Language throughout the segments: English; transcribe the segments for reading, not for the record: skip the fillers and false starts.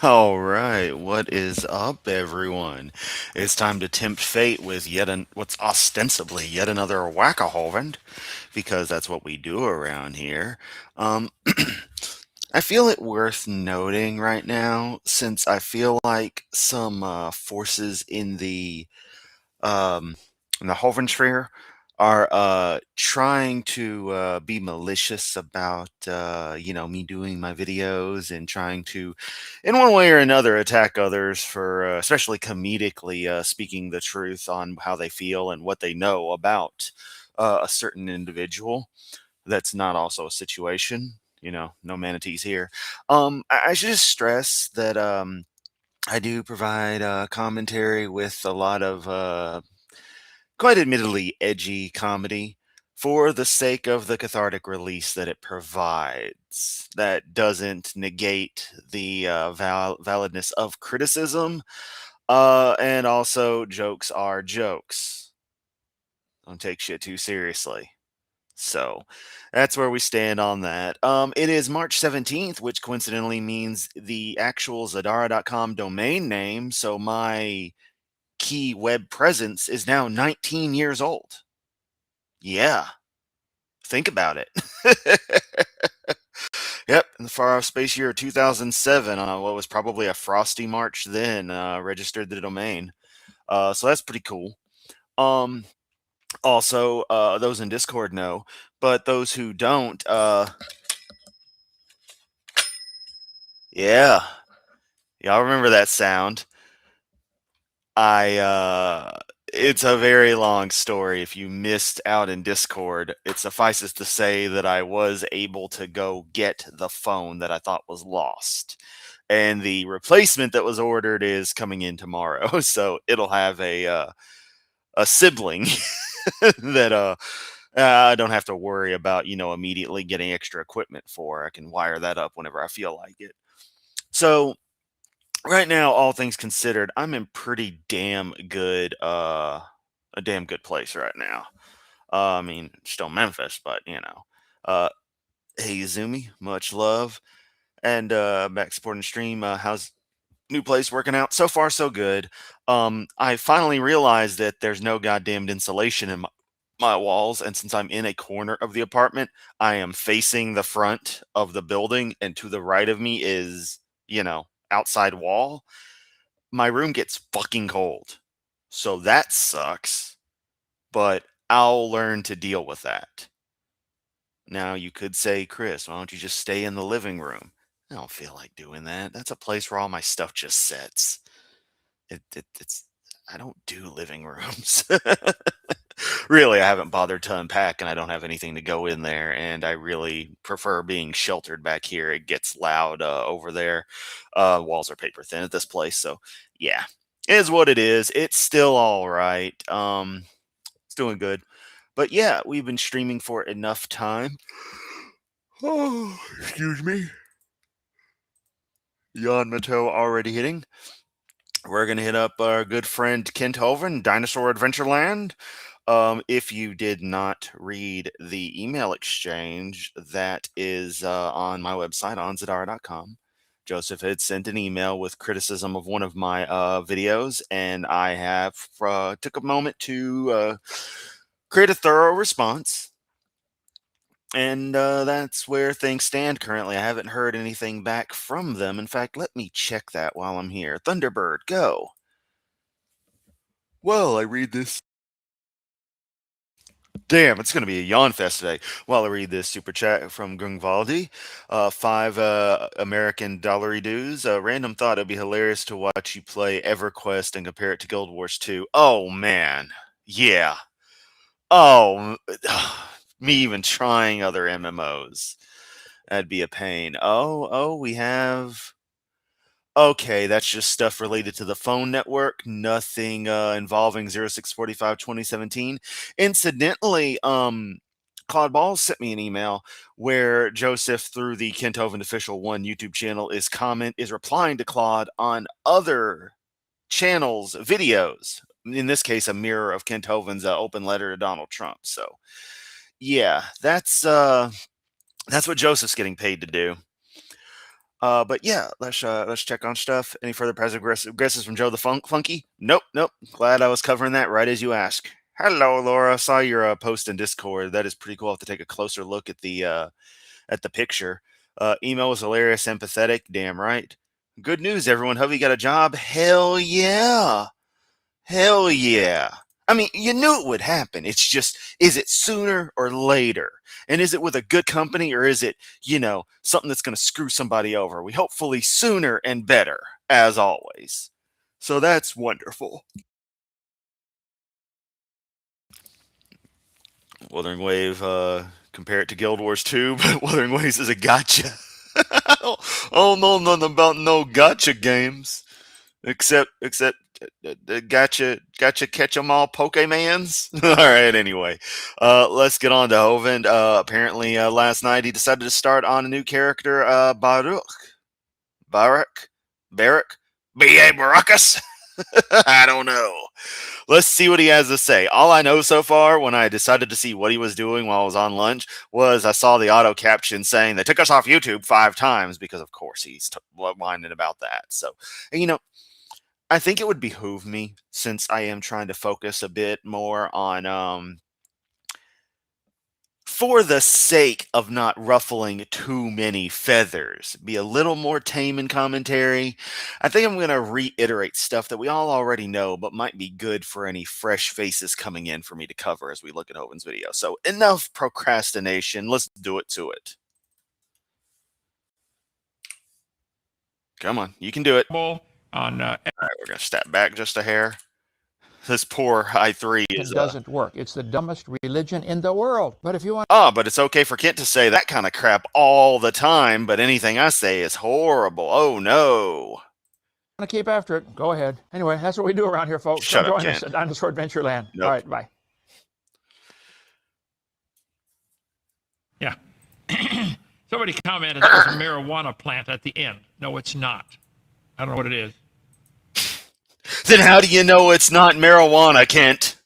All right, what is up, everyone? It's time to tempt fate with what's ostensibly yet another whack-a-hovend, because that's what we do around here. Um, I feel it worth noting right now, since I feel like some forces um, in the Hovensphere are trying to be malicious about me doing my videos and trying to, in one way or another, attack others for especially comedically speaking the truth on how they feel and what they know about a certain individual. That's not also a situation. No manatees here. I should just stress that I do provide commentary with a lot of quite admittedly edgy comedy for the sake of the cathartic release that it provides. That doesn't negate the validness of criticism, and also jokes are jokes. Don't take shit too seriously. So that's where we stand on that. It is March 17th, which coincidentally means the actual Zadara.com domain name. So my key web presence is now 19 years old. Yeah, think about it. Yep, in the far off space year of 2007, on what was probably a frosty March then, registered the domain. So that's pretty cool. Um, Also, those in Discord know, but those who don't, yeah, y'all remember that sound. I it's a very long story. If you missed out in Discord, it suffices to say that I was able to go get the phone that I thought was lost. And the replacement that was ordered is coming in tomorrow. So it'll have a sibling that I don't have to worry about, immediately getting extra equipment for. I can wire that up whenever I feel like it. So right now, all things considered, I'm in pretty damn good a damn good place right now. I mean, still Memphis, but Uh hey Izumi, much love. And back supporting the stream. How's new place working out? So far so good. I finally realized that there's no goddamned insulation in my walls, and since I'm in a corner of the apartment, I am facing the front of the building, and to the right of me is, outside wall. My room gets fucking cold. So that sucks, but I'll learn to deal with that. Now, you could say, Chris, why don't you just stay in the living room? I don't feel like doing that. That's a place where all my stuff just sits. It's I don't do living rooms. Really, I haven't bothered to unpack, and I don't have anything to go in there. And I really prefer being sheltered back here. It gets loud over there. Walls are paper thin at this place, so yeah, it is what it is. It's still all right. It's doing good, but yeah, we've been streaming for enough time. Oh, excuse me. Yamato already hitting. We're gonna hit up our good friend Kent Hovind, Dinosaur Adventureland. If you did not read the email exchange that is on my website on Zadara.com, Joseph had sent an email with criticism of one of my videos, and I have took a moment to create a thorough response. And that's where things stand currently. I haven't heard anything back from them. In fact, let me check that while I'm here. Thunderbird, go. Well, I read this. Damn, it's going to be a yawn fest today. While I read this super chat from Gungvaldi, five American dollary dues. Random thought it'd be hilarious to watch you play EverQuest and compare it to Guild Wars 2. Oh, man. Yeah. Oh, me even trying other MMOs. That'd be a pain. Oh, we have. Okay, that's just stuff related to the phone network, nothing involving 0645 2017. Incidentally, Claude Balls sent me an email where Joseph, through the Kenthoven Official One YouTube channel, is replying to Claude on other channels' videos. In this case, a mirror of Kenthoven's open letter to Donald Trump. So, yeah, that's what Joseph's getting paid to do. But yeah, let's check on stuff. Any further passive aggressives from Joe the Funky? Nope, nope. Glad I was covering that right as you ask. Hello, Laura. Saw your post in Discord. That is pretty cool. I'll have to take a closer look at the picture. Email was hilarious and pathetic. Damn right. Good news, everyone. Hovey got a job. Hell yeah. Hell yeah. I mean, you knew it would happen. It's just, is it sooner or later? And is it with a good company or is it, something that's going to screw somebody over? We hopefully sooner and better, as always. So that's wonderful. Wuthering Wave, compare it to Guild Wars 2, but Wuthering Waves is a gotcha. I don't know nothing about no gotcha games. Except gotcha catch 'em all Pokemans. All right, anyway, let's get on to Hovind. Apparently, last night he decided to start on a new character, Baruch, B.A. Baracus. I don't know. Let's see what he has to say. All I know so far, when I decided to see what he was doing while I was on lunch, was I saw the auto caption saying they took us off YouTube 5 times because, of course, he's whining about that. So, I think it would behoove me, since I am trying to focus a bit more on, for the sake of not ruffling too many feathers, be a little more tame in commentary. I think I'm going to reiterate stuff that we all already know, but might be good for any fresh faces coming in for me to cover as we look at Hoven's video. So enough procrastination. Let's do it to it. Come on, you can do it. All right, we're going to step back just a hair. This poor I3 is doesn't work. It's the dumbest religion in the world. But if you want, but it's okay for Kent to say that kind of crap all the time. But anything I say is horrible. Oh no! Want to keep after it? Go ahead. Anyway, that's what we do around here, folks. Shut up, join Kent. us at Dinosaur Adventureland. Nope. All right, bye. Yeah. Somebody commented that was a marijuana plant at the end. No, it's not. I don't know what it is. Then how do you know it's not marijuana, Kent?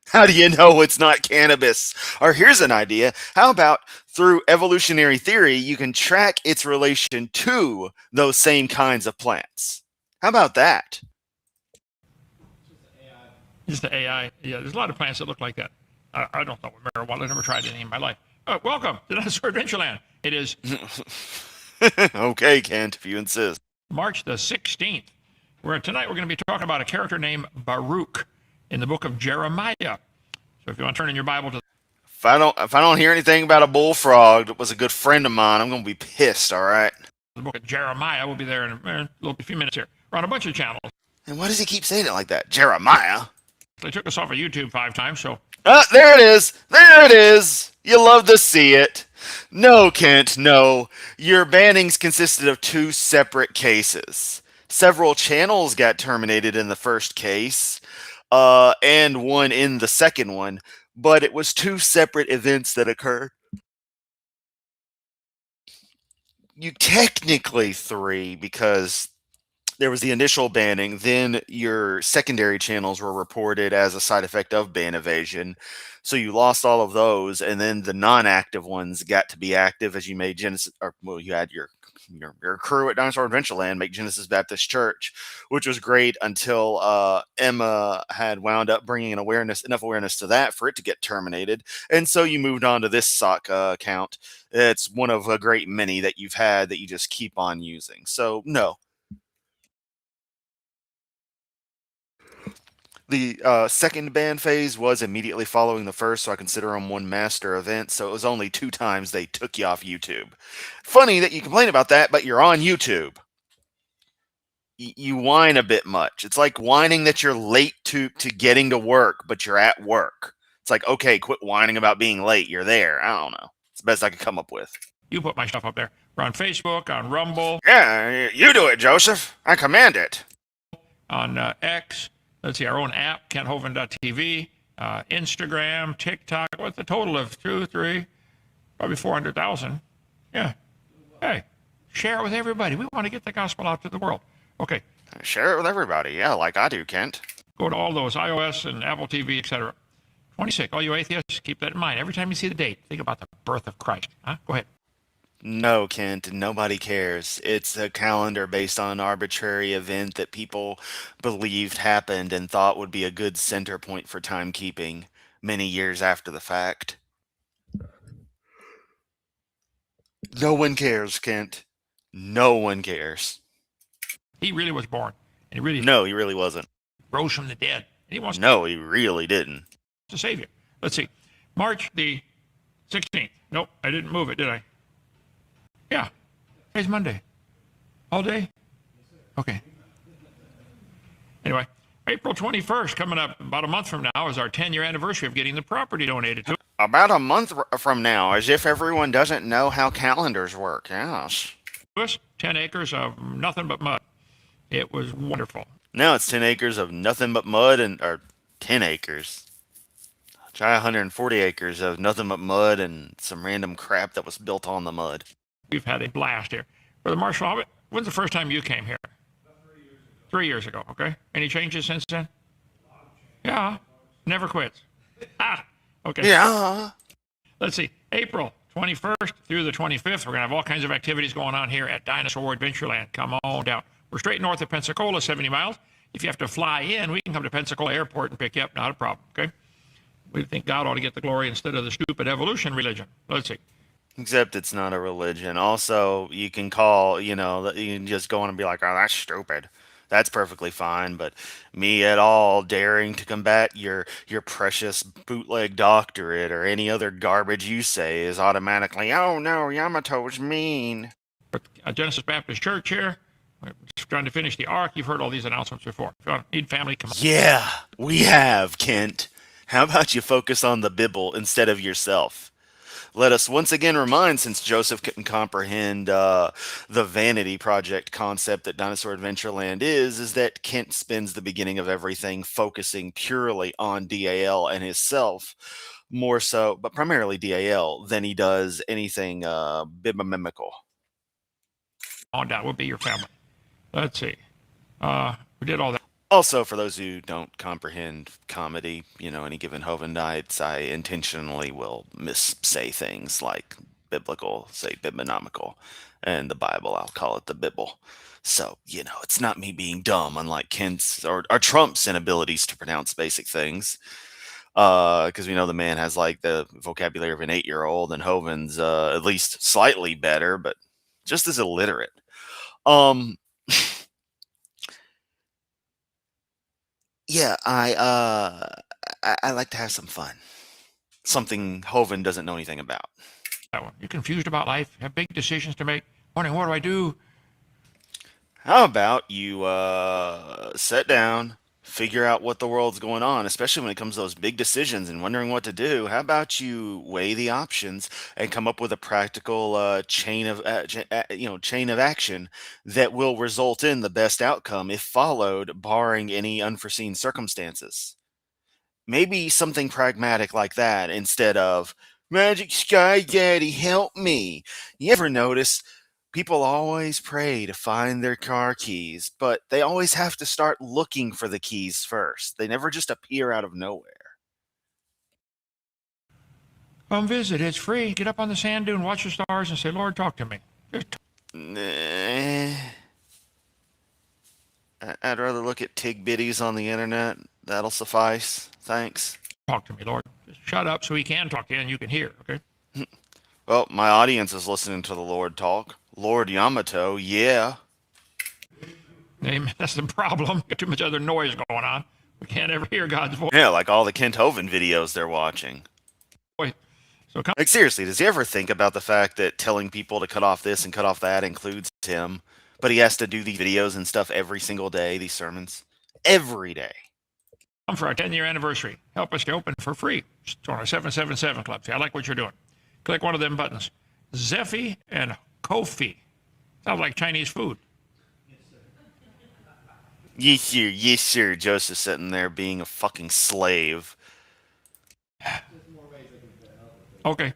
How do you know it's not cannabis? Or here's an idea. How about through evolutionary theory, you can track its relation to those same kinds of plants? How about that? Just the AI. Yeah, there's a lot of plants that look like that. I don't know what marijuana. I've never tried any in my life. Welcome to Dinosaur Adventureland. It is okay, Kent, if you insist. March the 16th. Tonight we're going to be talking about a character named Baruch in the book of Jeremiah. So if you want to turn in your Bible to if I don't hear anything about a bullfrog that was a good friend of mine, I'm going to be pissed, all right? The book of Jeremiah, we'll be there in a few minutes here. We're on a bunch of channels. And why does he keep saying it like that? Jeremiah? They took us off of YouTube 5 times, so... There it is! There it is! You love to see it. No, Kent, no. Your bannings consisted of 2 separate cases. Several channels got terminated in the first case, and one in the second one, but it was 2 separate events that occurred. You technically 3, because there was the initial banning, then your secondary channels were reported as a side effect of ban evasion. So you lost all of those, and then the non-active ones got to be active as you made Genesis, or well, you had your crew at Dinosaur Adventureland make Genesis Baptist Church, which was great until Emma had wound up bringing enough awareness to that for it to get terminated, and so you moved on to this sock account. It's one of a great many that you've had that you just keep on using. So no. The second ban phase was immediately following the first, so I consider them one master event. So it was only 2 times they took you off YouTube. Funny that you complain about that, but you're on YouTube. You whine a bit much. It's like whining that you're late to getting to work, but you're at work. It's like, okay, quit whining about being late. You're there. I don't know. It's the best I could come up with. You put my stuff up there. We're on Facebook, on Rumble. Yeah, you do it, Joseph. I command it. On X. Let's see, our own app, KentHovind.tv, Instagram, TikTok, with a total of 2, 3, probably 400,000. Yeah. Hey, share it with everybody. We want to get the gospel out to the world. Okay. Share it with everybody. Yeah, like I do, Kent. Go to all those, iOS and Apple TV, etc. 26. All you atheists, keep that in mind. Every time you see the date, think about the birth of Christ. Huh? Go ahead. No, Kent, nobody cares. It's a calendar based on an arbitrary event that people believed happened and thought would be a good center point for timekeeping many years after the fact. No one cares, Kent. No one cares. He really was born, and he really No, he really wasn't. rose from the dead. And he wants No, he really didn't. to save you. Let's see. March the 16th. Nope, I didn't move it, did I? Yeah. Today's Monday. All day? Okay. Anyway, April 21st, coming up about a month from now, is our 10-year anniversary of getting the property donated to About a month from now, as if everyone doesn't know how calendars work. Yes. us. 10 acres of nothing but mud. It was wonderful. Now it's 10 acres of nothing but mud or 10 acres. Try 140 acres of nothing but mud and some random crap that was built on the mud. We've had a blast here. Brother Marshall, when's the first time you came here? 3 years ago, okay? Any changes since then? Yeah. Never quits. Ah, okay. Yeah. Let's see. April 21st through the 25th, we're going to have all kinds of activities going on here at Dinosaur Adventureland. Come on down. We're straight north of Pensacola, 70 miles. If you have to fly in, we can come to Pensacola Airport and pick you up. Not a problem, okay? We think God ought to get the glory instead of the stupid evolution religion. Let's see. Except it's not a religion. Also, you can call, you can just go on and be like, oh, that's stupid. That's perfectly fine. But me at all daring to combat your precious bootleg doctorate or any other garbage you say is automatically, oh no, Yamato's mean. Genesis Baptist Church here. We're just trying to finish the ark. You've heard all these announcements before. If you need family, come on. Yeah, we have, Kent. How about you focus on the Bible instead of yourself? Let us once again remind, since Joseph couldn't comprehend the vanity project concept that Dinosaur Adventureland is that Kent spends the beginning of everything focusing purely on DAL and himself, more so, but primarily DAL, than he does anything bibamimical. On down. We'll be your family. Let's see. We did all that. Also, for those who don't comprehend comedy, any given Hoven nights, I intentionally will missay things like biblical, say biblinomical, and the Bible, I'll call it the Bible. So, it's not me being dumb, unlike Kent's or Trump's inabilities to pronounce basic things. Because we know the man has like the vocabulary of an 8-year-old, and Hoven's at least slightly better, but just as illiterate. Um, Yeah, I like to have some fun. Something Hoven doesn't know anything about. One. You're confused about life, have big decisions to make, wondering what do I do? How about you sit down, figure out what the world's going on, especially when it comes to those big decisions and wondering what to do. How about you weigh the options and come up with a practical chain of chain of action that will result in the best outcome if followed, barring any unforeseen circumstances. Maybe something pragmatic like that instead of Magic Sky Daddy, help me. You ever notice people always pray to find their car keys, but they always have to start looking for the keys first. They never just appear out of nowhere. Come visit. It's free. Get up on the sand dune, watch the stars, and say, Lord, talk to me. I'd rather look at tig bitties on the internet. That'll suffice. Thanks. Talk to me, Lord. Just shut up so he can talk to you and you can hear, okay? Well, my audience is listening to the Lord talk. Lord Yamato, yeah. Amen. That's the problem. Got too much other noise going on. We can't ever hear God's voice. Yeah, like all the Kent Hoven videos they're watching. So come. Like, seriously, does he ever think about the fact that telling people to cut off this and cut off that includes him? But he has to do these videos and stuff every single day, these sermons. Every day. Come for our 10-year anniversary. Help us to open for free. Join our 777 Club. See, I like what you're doing. Click one of them buttons. Zephy and Kofi. Sounds like Chinese food. Yes, sir. Joseph's sitting there being a fucking slave. Okay.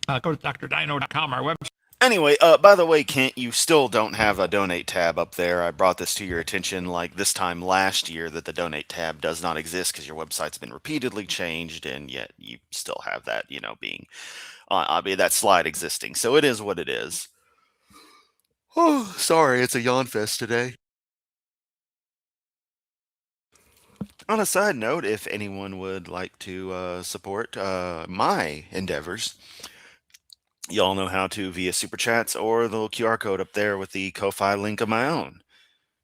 Go to drdino.com, our website. Anyway, by the way, Kent, you still don't have a donate tab up there. I brought this to your attention like this time last year that the donate tab does not exist because your website's been repeatedly changed, and yet you still have that, being, I mean, that slide existing. So it is what it is. Oh, sorry, it's a yawn fest today. On a side note, if anyone would like to support my endeavors, y'all know how to via super chats or the little QR code up there with the Ko-Fi link of my own.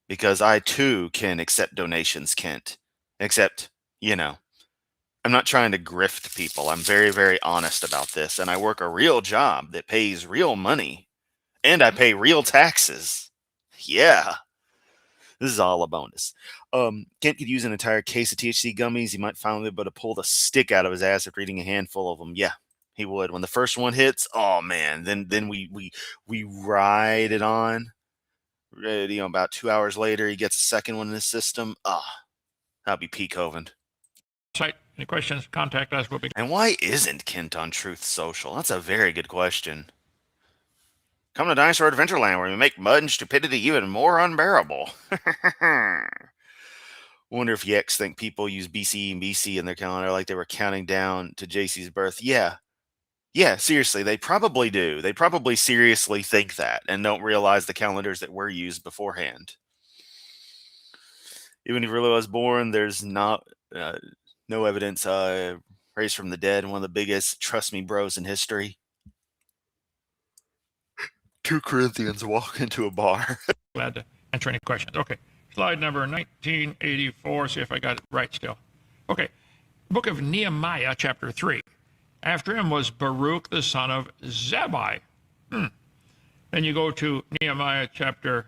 Because I too can accept donations, Kent. Except, I'm not trying to grift people. I'm very, very honest about this, and I work a real job that pays real money, and I pay real taxes. Yeah. This is all a bonus. Kent could use an entire case of THC gummies. He might finally be able to pull the stick out of his ass after eating a handful of them. Yeah, he would. When the first one hits, oh man, then we ride it on. About 2 hours later, he gets a second one in his system. That'll be peak Hovind. Site. Any questions? Contact us. We'll be. And why isn't Kent on Truth Social? That's a very good question. Come to Dinosaur Adventureland, where we make mud and stupidity even more unbearable. Wonder if Yex think people use BCE and BC in their calendar like they were counting down to JC's birth. Yeah, seriously, they probably do. They probably seriously think that and don't realize the calendars that were used beforehand. Even if he really was born, there's no evidence raised from the dead. One of the biggest trust me bros in history. 2 Corinthians walk into a bar. Glad to answer any questions. Okay. Slide number 1984. See if I got it right still. Okay. Book of Nehemiah, chapter 3. After him was Baruch, the son of Zabbai. Then you go to Nehemiah, chapter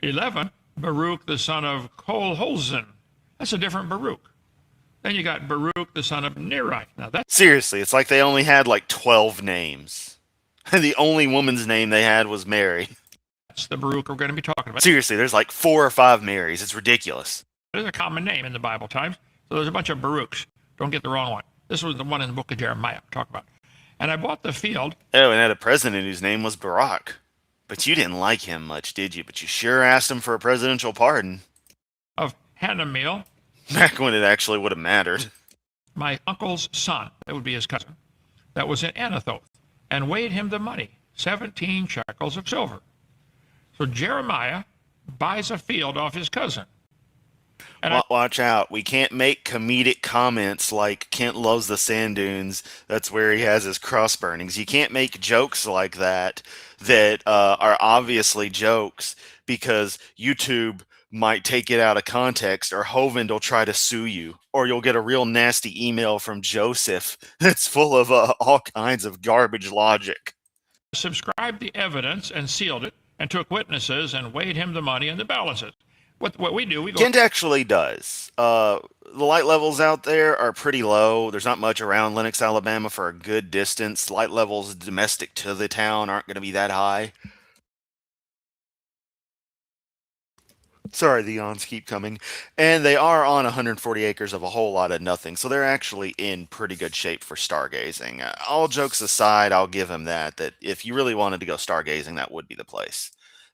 11. Baruch, the son of Kolholzen. That's a different Baruch. Then you got Baruch, the son of Neri. Now that's seriously, it's like they only had like 12 names. The only woman's name they had was Mary. That's the Baruch we're going to be talking about. Seriously, there's like 4 or 5 Marys. It's ridiculous. There's a common name in the Bible times. So there's a bunch of Baruchs. Don't get the wrong one. This was the one in the book of Jeremiah. Talk about. And I bought the field. Oh, and had a president whose name was Baruch. But you didn't like him much, did you? But you sure asked him for a presidential pardon. Of Hanamiel. Back when it actually would have mattered. My uncle's son, that would be his cousin, that was in Anathoth, and weighed him the money, 17 shekels of silver. So Jeremiah buys a field off his cousin. And watch out. We can't make comedic comments like Kent loves the sand dunes. That's where he has his cross burnings. You can't make jokes like that are obviously jokes because YouTube might take it out of context, or Hovind will try to sue you, or you'll get a real nasty email from Joseph that's full of all kinds of garbage logic. subscribed the evidence and sealed it, and took witnesses and weighed him the money and the balances. What we do, we go. Kent actually does. The light levels out there are pretty low. There's not much around Lenox, Alabama for a good distance. Light levels domestic to the town aren't going to be that high. Sorry, the yawns keep coming. And they are on 140 acres of a whole lot of nothing, so they're actually in pretty good shape for stargazing. All jokes aside, I'll give him that if you really wanted to go stargazing, that would be the place.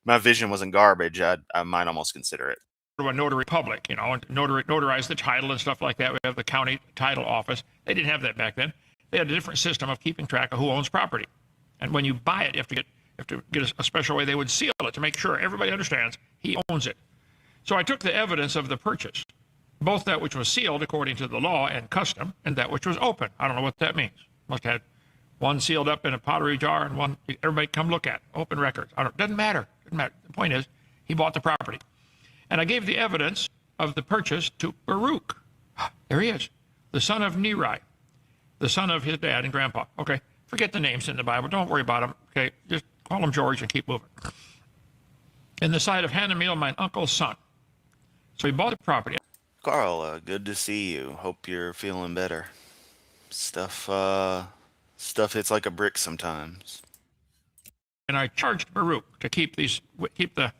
My vision wasn't garbage, I might almost consider it. To a notary public, and notarize the title and stuff like that. We have the county title office. They didn't have that back then. They had a different system of keeping track of who owns property. And when you buy it, you have to get a special way they would seal it to make sure everybody understands he owns it. So I took the evidence of the purchase, both that which was sealed according to the law and custom, and that which was open. I don't know what that means. Must have had one sealed up in a pottery jar and one everybody come look at. Open records. Doesn't matter. The point is, he bought the property. And I gave the evidence of the purchase to Baruch. There he is, the son of Neri, the son of his dad and grandpa. Okay, forget the names in the Bible. Don't worry about them. Okay, just call him George and keep moving. In the sight of Hanamiel, my uncle's son. So he bought the property. Carl, good to see you. Hope you're feeling better. Stuff hits like a brick sometimes. And I charged Baruch to keep the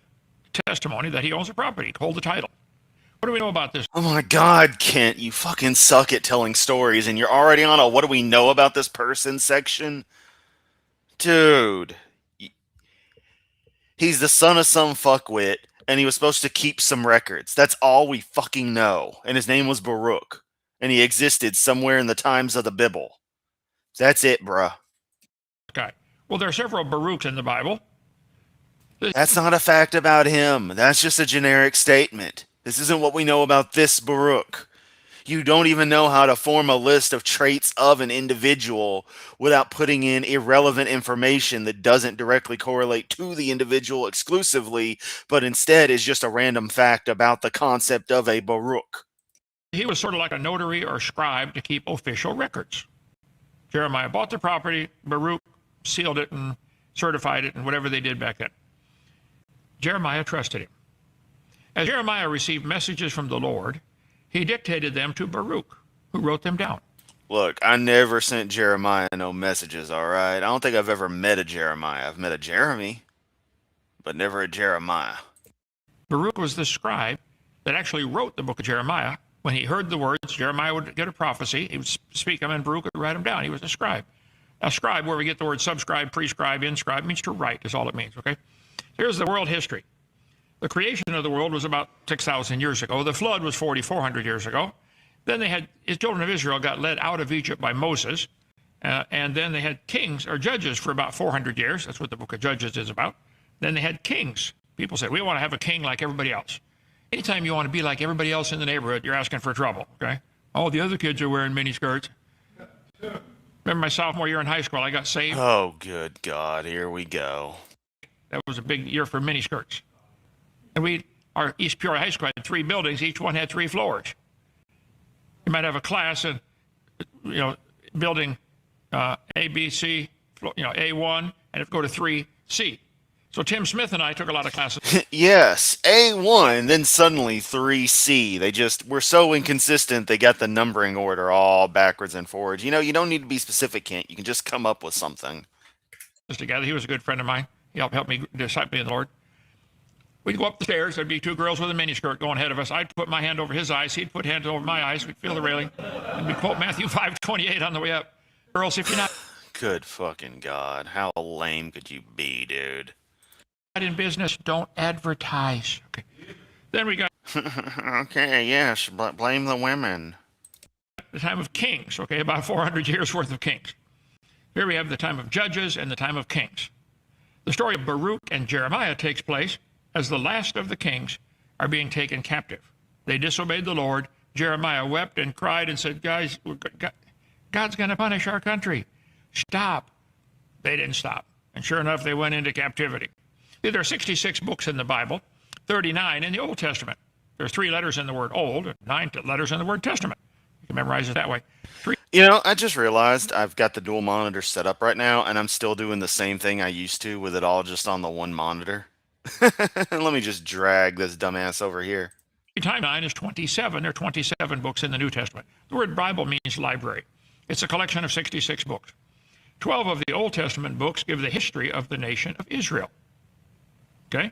testimony that he owns the property, hold the title. What do we know about this? Oh my God, Kent, you fucking suck at telling stories, and you're already on a what do we know about this person section? Dude, He's the son of some fuckwit, and he was supposed to keep some records. That's all we fucking know. And his name was Baruch, and he existed somewhere in the times of the Bible. That's it, bruh. Guy. Well, there are several Baruchs in the Bible. That's not a fact about him. That's just a generic statement. This isn't what we know about this Baruch. You don't even know how to form a list of traits of an individual without putting in irrelevant information that doesn't directly correlate to the individual exclusively, but instead is just a random fact about the concept of a Baruch. He was sort of like a notary or scribe to keep official records. Jeremiah bought the property, Baruch sealed it and certified it and whatever they did back then. Jeremiah trusted him. As Jeremiah received messages from the Lord, he dictated them to Baruch, who wrote them down. Look, I never sent Jeremiah no messages, all right? I don't think I've ever met a Jeremiah. I've met a Jeremy, but never a Jeremiah. Baruch was the scribe that actually wrote the book of Jeremiah. When he heard the words, Jeremiah would get a prophecy. He would speak them, and Baruch would write them down. He was a scribe. A scribe, where we get the word subscribe, prescribe, inscribe, means to write, is all it means, okay? Here's the world history. The creation of the world was about 6,000 years ago. The flood was 4,400 years ago. Then his children of Israel got led out of Egypt by Moses. And then they had kings or judges for about 400 years. That's what the book of Judges is about. Then they had kings. People said, we want to have a king like everybody else. Anytime you want to be like everybody else in the neighborhood, you're asking for trouble, okay? All the other kids are wearing mini skirts. Remember my sophomore year in high school, I got saved. Oh, good God, here we go. That was a big year for mini skirts. And our East Peoria High School had 3 buildings. Each one had 3 floors. You might have a class in, building A, B, C, A1, and it'd go to 3C. So Tim Smith and I took a lot of classes. Yes, A1, then suddenly 3C. They just were so inconsistent, they got the numbering order all backwards and forwards. You don't need to be specific, Kent. You can just come up with something. Together. He was a good friend of mine. He helped me disciple me in the Lord. We'd go up the stairs. There'd be 2 girls with a miniskirt going ahead of us. I'd put my hand over his eyes. He'd put hands over my eyes. We'd feel the railing. And we'd quote Matthew 5:28 on the way up. Girls, if you're not Good fucking God. How lame could you be, dude? in business, don't advertise. Okay. Then we got Okay, yes, blame the women. the time of kings, okay, about 400 years worth of kings. Here we have the time of judges and the time of kings. The story of Baruch and Jeremiah takes place as the last of the kings are being taken captive. They disobeyed the Lord. Jeremiah wept and cried and said, guys, God's going to punish our country. Stop. They didn't stop. And sure enough, they went into captivity. There are 66 books in the Bible, 39 in the Old Testament. There's 3 letters in the word Old and 9 letters in the word Testament. You can memorize it that way. I just realized I've got the dual monitor set up right now, and I'm still doing the same thing I used to with it all just on the one monitor. Let me just drag this dumbass over here. Timeline is 27. There are 27 books in the New Testament. The word Bible means library. It's a collection of 66 books. 12 of the Old Testament books give the history of the nation of Israel. Okay?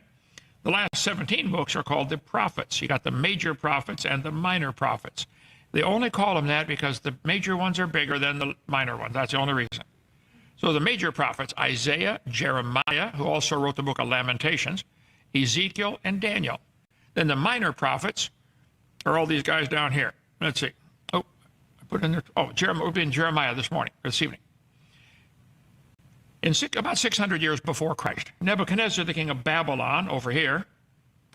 The last 17 books are called the prophets. You got the major prophets and the minor prophets. They only call them that because the major ones are bigger than the minor ones. That's the only reason. So the major prophets, Isaiah, Jeremiah, who also wrote the book of Lamentations, Ezekiel, and Daniel. Then the minor prophets are all these guys down here. Let's see. Oh, I put in there. Oh, we've been in Jeremiah this evening. About 600 years before Christ, Nebuchadnezzar, the king of Babylon, over here,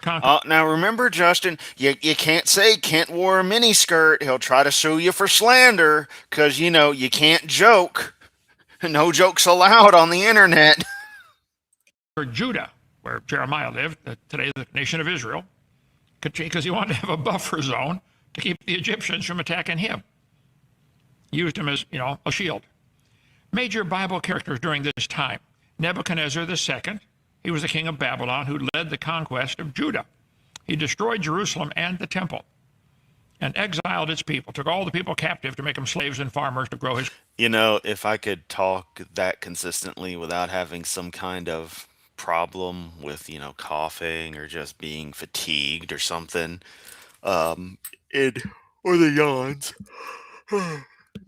conquered. Now remember, Justin, you can't say Kent wore a miniskirt. He'll try to sue you for slander, because, you can't joke. No jokes allowed on the internet. Judah, where Jeremiah lived, today the nation of Israel, because he wanted to have a buffer zone to keep the Egyptians from attacking him. Used him as, a shield. Major Bible characters during this time. Nebuchadnezzar II, he was the king of Babylon who led the conquest of Judah. He destroyed Jerusalem and the temple and exiled its people, took all the people captive to make them slaves and farmers to grow his... If I could talk that consistently without having some kind of problem with, coughing or just being fatigued or something, or the yawns,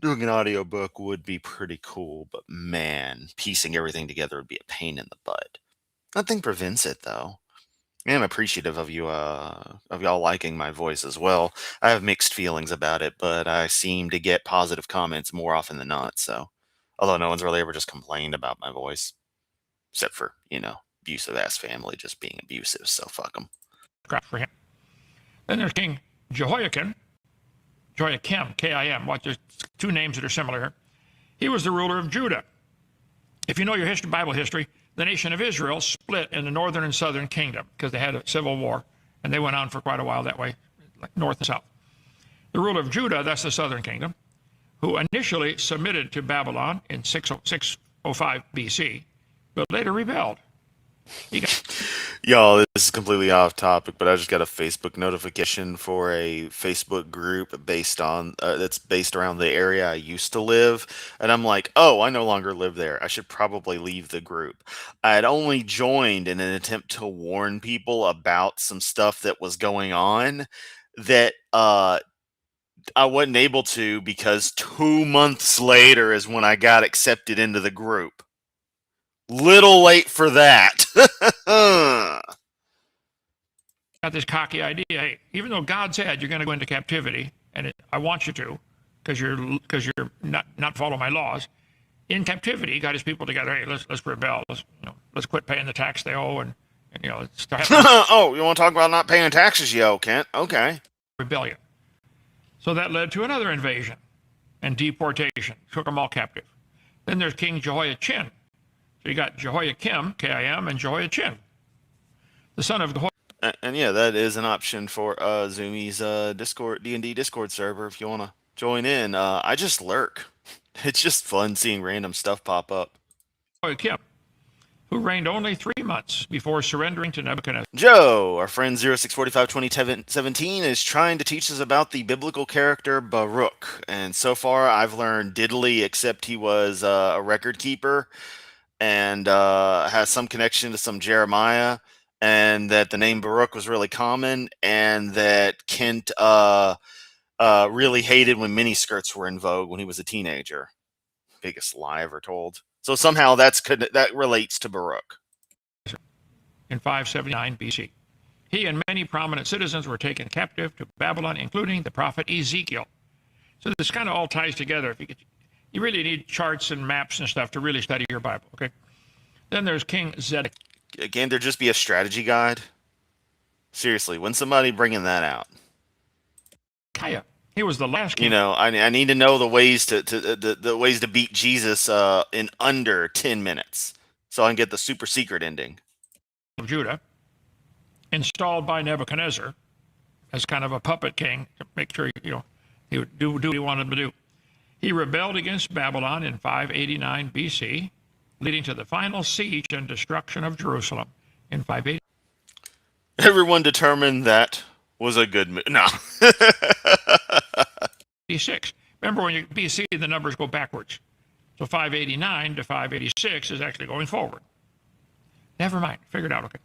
doing an audiobook would be pretty cool, but man, piecing everything together would be a pain in the butt. Nothing prevents it, though. I am appreciative of you, of y'all liking my voice as well. I have mixed feelings about it, but I seem to get positive comments more often than not. So, although no one's really ever just complained about my voice, except for abusive ass family just being abusive. So fuck them. For him. Then there's King Jehoiakim, K-I-M. Watch, there's two names that are similar here. He was the ruler of Judah. If you know your Bible history, the nation of Israel split in the northern and southern kingdom because they had a civil war, and they went on for quite a while that way, like north and south. The ruler of Judah, that's the southern kingdom, who initially submitted to Babylon in 605 BC, but later rebelled. Y'all, this is completely off topic, but I just got a Facebook notification for a Facebook group based on that's based around the area I used to live, and I'm like, oh, I no longer live there. I should probably leave the group. I had only joined in an attempt to warn people about some stuff that was going on that I wasn't able to because 2 months later is when I got accepted into the group. Little late for that. Got this cocky idea. Hey, even though God said you're going to go into captivity, and I want you to, because you're not follow my laws. In captivity, he got his people together. Hey, let's rebel. Let's quit paying the tax they owe, and start oh, you want to talk about not paying taxes, yo, Kent? Okay. Rebellion. So that led to another invasion and deportation. Took them all captive. Then there's King Jehoiachin. So you got Jehoiakim, K-I-M, and Jehoiachin, the son of the. And yeah, that is an option for Zoomies Discord D&D Discord server if you want to join in. I just lurk. It's just fun seeing random stuff pop up. Jehoiakim, who reigned only 3 months before surrendering to Nebuchadnezzar. Joe, our friend 06452017, is trying to teach us about the biblical character Baruch. And so far, I've learned diddly, except he was a record keeper and has some connection to some Jeremiah, and that the name Baruch was really common, and that Kent really hated when miniskirts were in vogue when he was a teenager. Biggest lie ever told. So somehow that relates to Baruch. In 579 BC. He and many prominent citizens were taken captive to Babylon, including the prophet Ezekiel. So this kind of all ties together. You really need charts and maps and stuff to really study your Bible, okay? Then there's King Zedekiah. Can't there just be a strategy guide? Seriously, when's somebody bringing that out? He was the last king. I need to know the ways the ways to beat Jesus in under 10 minutes, so I can get the super secret ending. Of Judah, installed by Nebuchadnezzar as kind of a puppet king to make sure he would do what he wanted to do. He rebelled against Babylon in 589 BC, leading to the final siege and destruction of Jerusalem in 580. Everyone determined that was a good move. No. BC. Remember, when you BC, the numbers go backwards. So 589 to 586 is actually going forward. Never mind. Figure it out. Okay.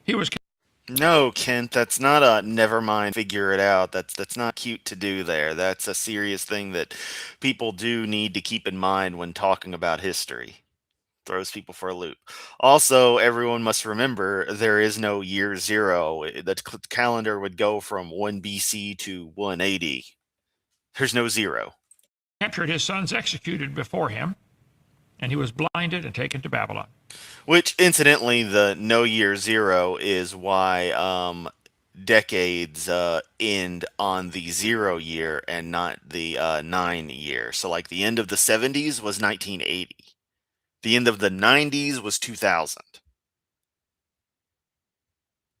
He was. No, Kent, that's not a never mind, figure it out. That's not cute to do there. That's a serious thing that people do need to keep in mind when talking about history. Throws people for a loop. Also, everyone must remember there is no year zero. The calendar would go from 1 BC to 180. There's no zero. Captured his sons executed before him, and he was blinded and taken to Babylon. Which, incidentally, the no year zero is why decades end on the 0 year and not the 9 year. So, like, the end of the 70s was 1980. The end of the 90s was 2000.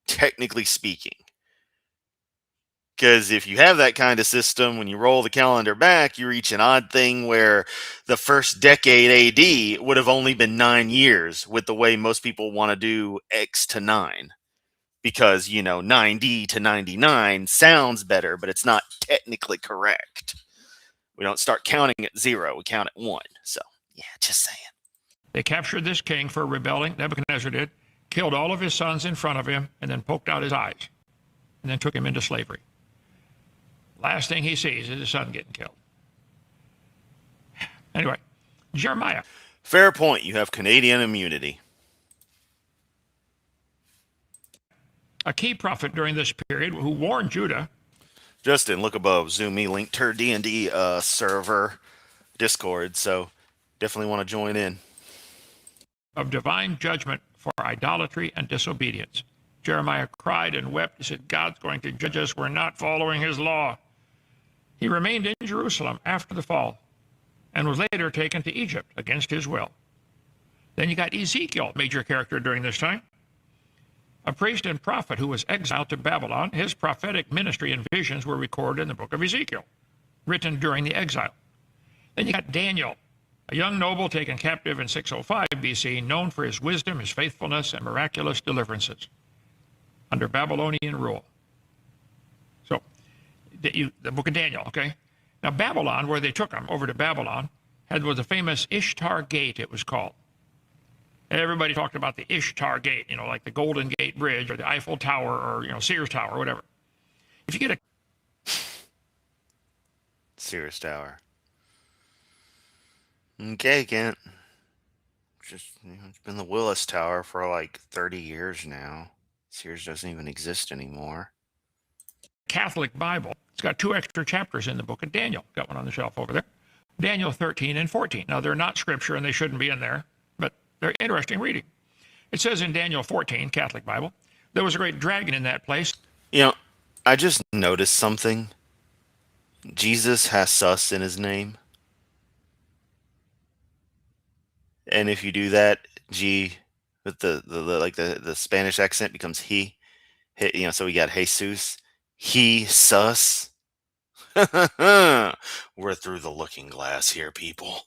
Technically speaking. Because if you have that kind of system, when you roll the calendar back, you reach an odd thing where the first decade AD would have only been 9 years with the way most people want to do X to 9. Because, 90 to 99 sounds better, but it's not technically correct. We don't start counting at 0, we count at 1. So, yeah, just saying. They captured this king for rebelling, Nebuchadnezzar did, killed all of his sons in front of him, and then poked out his eyes, and then took him into slavery. Last thing he sees is his son getting killed. Anyway, Jeremiah. Fair point. You have Canadian immunity. a key prophet during this period who warned Judah. Justin, look above. Zoom me link to her D&D server Discord, so definitely want to join in. Of divine judgment for idolatry and disobedience. Jeremiah cried and wept. He said, God's going to judge us. We're not following his law. He remained in Jerusalem after the fall and was later taken to Egypt against his will. Then you got Ezekiel, major character during this time, a priest and prophet who was exiled to Babylon. His prophetic ministry and visions were recorded in the book of Ezekiel, written during the exile. Then you got Daniel, a young noble taken captive in 605 BC, known for his wisdom, his faithfulness, and miraculous deliverances under Babylonian rule. So, the book of Daniel, okay? Now, Babylon, where they took him over to Babylon, was the famous Ishtar Gate, it was called. Everybody talked about the Ishtar Gate, like the Golden Gate Bridge or the Eiffel Tower or, Sears Tower or whatever. If you get a Sears Tower. Okay, Kent. It's been the Willis Tower for like 30 years now. Sears doesn't even exist anymore. Catholic Bible, it's got 2 extra chapters in the book of Daniel. Got one on the shelf over there. Daniel 13 and 14. Now, they're not scripture and they shouldn't be in there, but they're interesting reading. It says in Daniel 14, Catholic Bible, there was a great dragon in that place. I just noticed something. Jesus has sus in his name. And if you do that, G with the Spanish accent becomes he. So we got Jesus. He sus. We're through the looking glass here, people.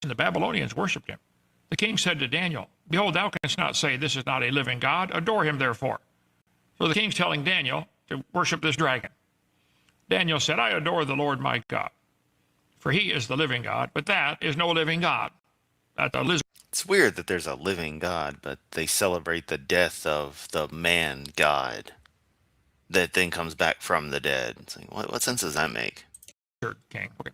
And the Babylonians worshipped him. The king said to Daniel, Behold, thou canst not say, This is not a living God. Adore him, therefore. So the king's telling Daniel to worship this dragon. Daniel said, I adore the Lord my God, for he is the living God, but that is no living God. That's a lizard. It's weird that there's a living God, but they celebrate the death of the man God that then comes back from the dead. It's like, what sense does that make? King. Okay.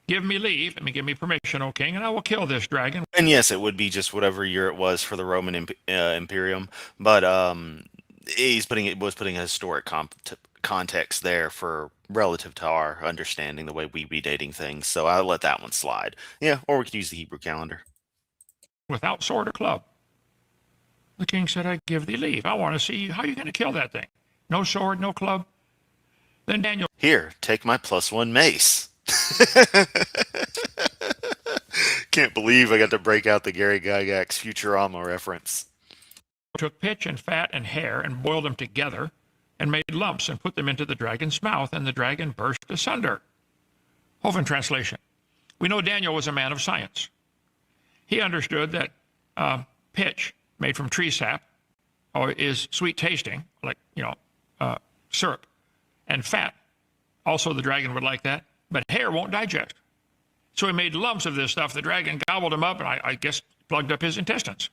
Give me leave, give me permission, O king, and I will kill this dragon. And yes, it would be just whatever year it was for the Roman Imperium, but was putting a historic context there for relative to our understanding the way we be dating things. So I'll let that one slide. Yeah, or we could use the Hebrew calendar. Without sword or club. The king said, I give thee leave. I want to see how you're going to kill that thing. No sword, no club. Then Daniel. Here, take my +1 mace. Can't believe I got to break out the Gary Gygax Futurama reference. Took pitch and fat and hair and boiled them together and made lumps and put them into the dragon's mouth, and the dragon burst asunder. Hovind translation. We know Daniel was a man of science. He understood that pitch made from tree sap is sweet tasting, like, syrup, and fat. Also, the dragon would like that, but hair won't digest. So he made lumps of this stuff. The dragon gobbled him up, and I guess plugged up his intestines.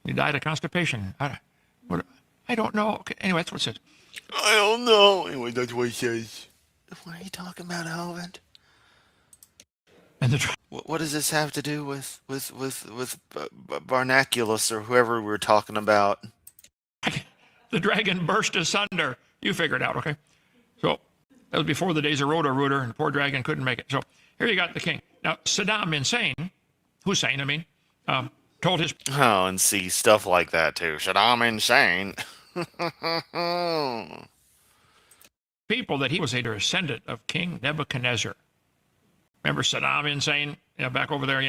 He died of constipation. I don't know. Okay, anyway, that's what it says. I don't know. Anyway, that's what it says. What are you talking about, Hovind? And what does this have to do with Barnaculus or whoever we were talking about? The dragon burst asunder. You figure it out, okay? So that was before the days of Roto-Rooter, and the poor dragon couldn't make it. So here you got the king. Now, Hussein, told his... Oh, and see stuff like that, too. Saddam insane. people that he was a descendant of King Nebuchadnezzar. Remember Saddam insane? Back over there,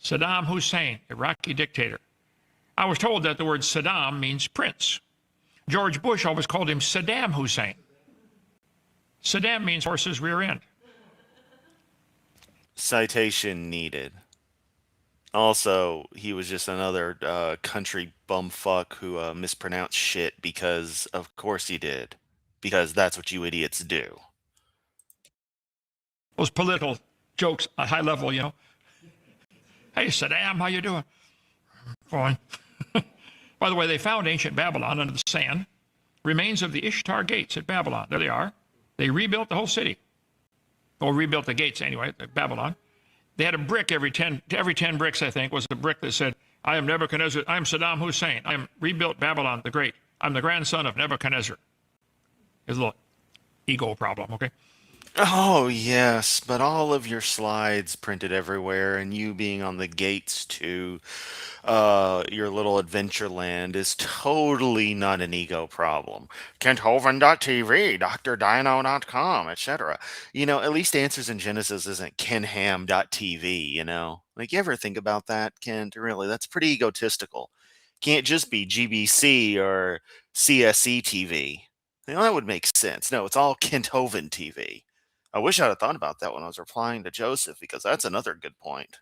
Saddam Hussein, Iraqi dictator. I was told that the word Saddam means prince. George Bush always called him Saddam Hussein. Saddam means horse's rear end. Citation needed. Also, he was just another country bumfuck who mispronounced shit because, of course he did. Because that's what you idiots do. Those political jokes at high level, Hey, Saddam, how you doing? Fine. By the way, they found ancient Babylon under the sand. Remains of the Ishtar gates at Babylon. There they are. They rebuilt the whole city. Or rebuilt the gates anyway, at Babylon. They had a brick every 10 bricks, I think, was a brick that said, I am Nebuchadnezzar, I am Saddam Hussein, I am rebuilt Babylon the Great. I'm the grandson of Nebuchadnezzar. His little ego problem, okay? Oh, yes, but all of your slides printed everywhere and you being on the gates to your little adventure land is totally not an ego problem. KentHoven.tv, DrDino.com, etc. At least Answers in Genesis isn't KenHam.tv, Like, you ever think about that, Kent? Really, that's pretty egotistical. Can't just be GBC or CSE TV. That would make sense. No, it's all Kenthoven TV. I wish I'd have thought about that when I was replying to Joseph, because that's another good point.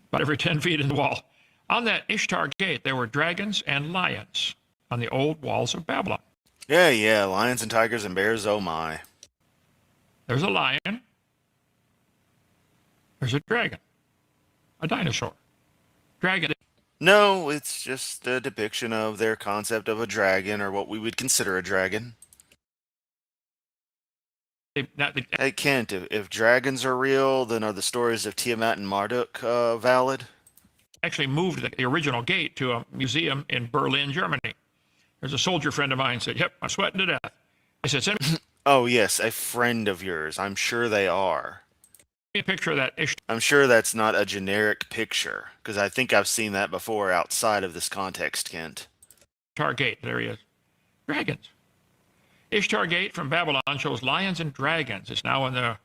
About every 10 feet in the wall. On that Ishtar gate, there were dragons and lions on the old walls of Babylon. Yeah, lions and tigers and bears, oh my. There's a lion. There's a dragon. A dinosaur. Dragon. No, it's just a depiction of their concept of a dragon, or what we would consider a dragon. Hey, Kent, if dragons are real, then are the stories of Tiamat and Marduk valid? Actually moved the original gate to a museum in Berlin, Germany. There's a soldier friend of mine said, "Yep, I'm sweating to death." I said, "Send me Oh, yes, a friend of yours. I'm sure they are. a picture of that Ishtar I'm sure that's not a generic picture, because I think I've seen that before outside of this context, Kent. gate." There he is. Dragons. Ishtar Gate from Babylon shows lions and dragons. It's now in the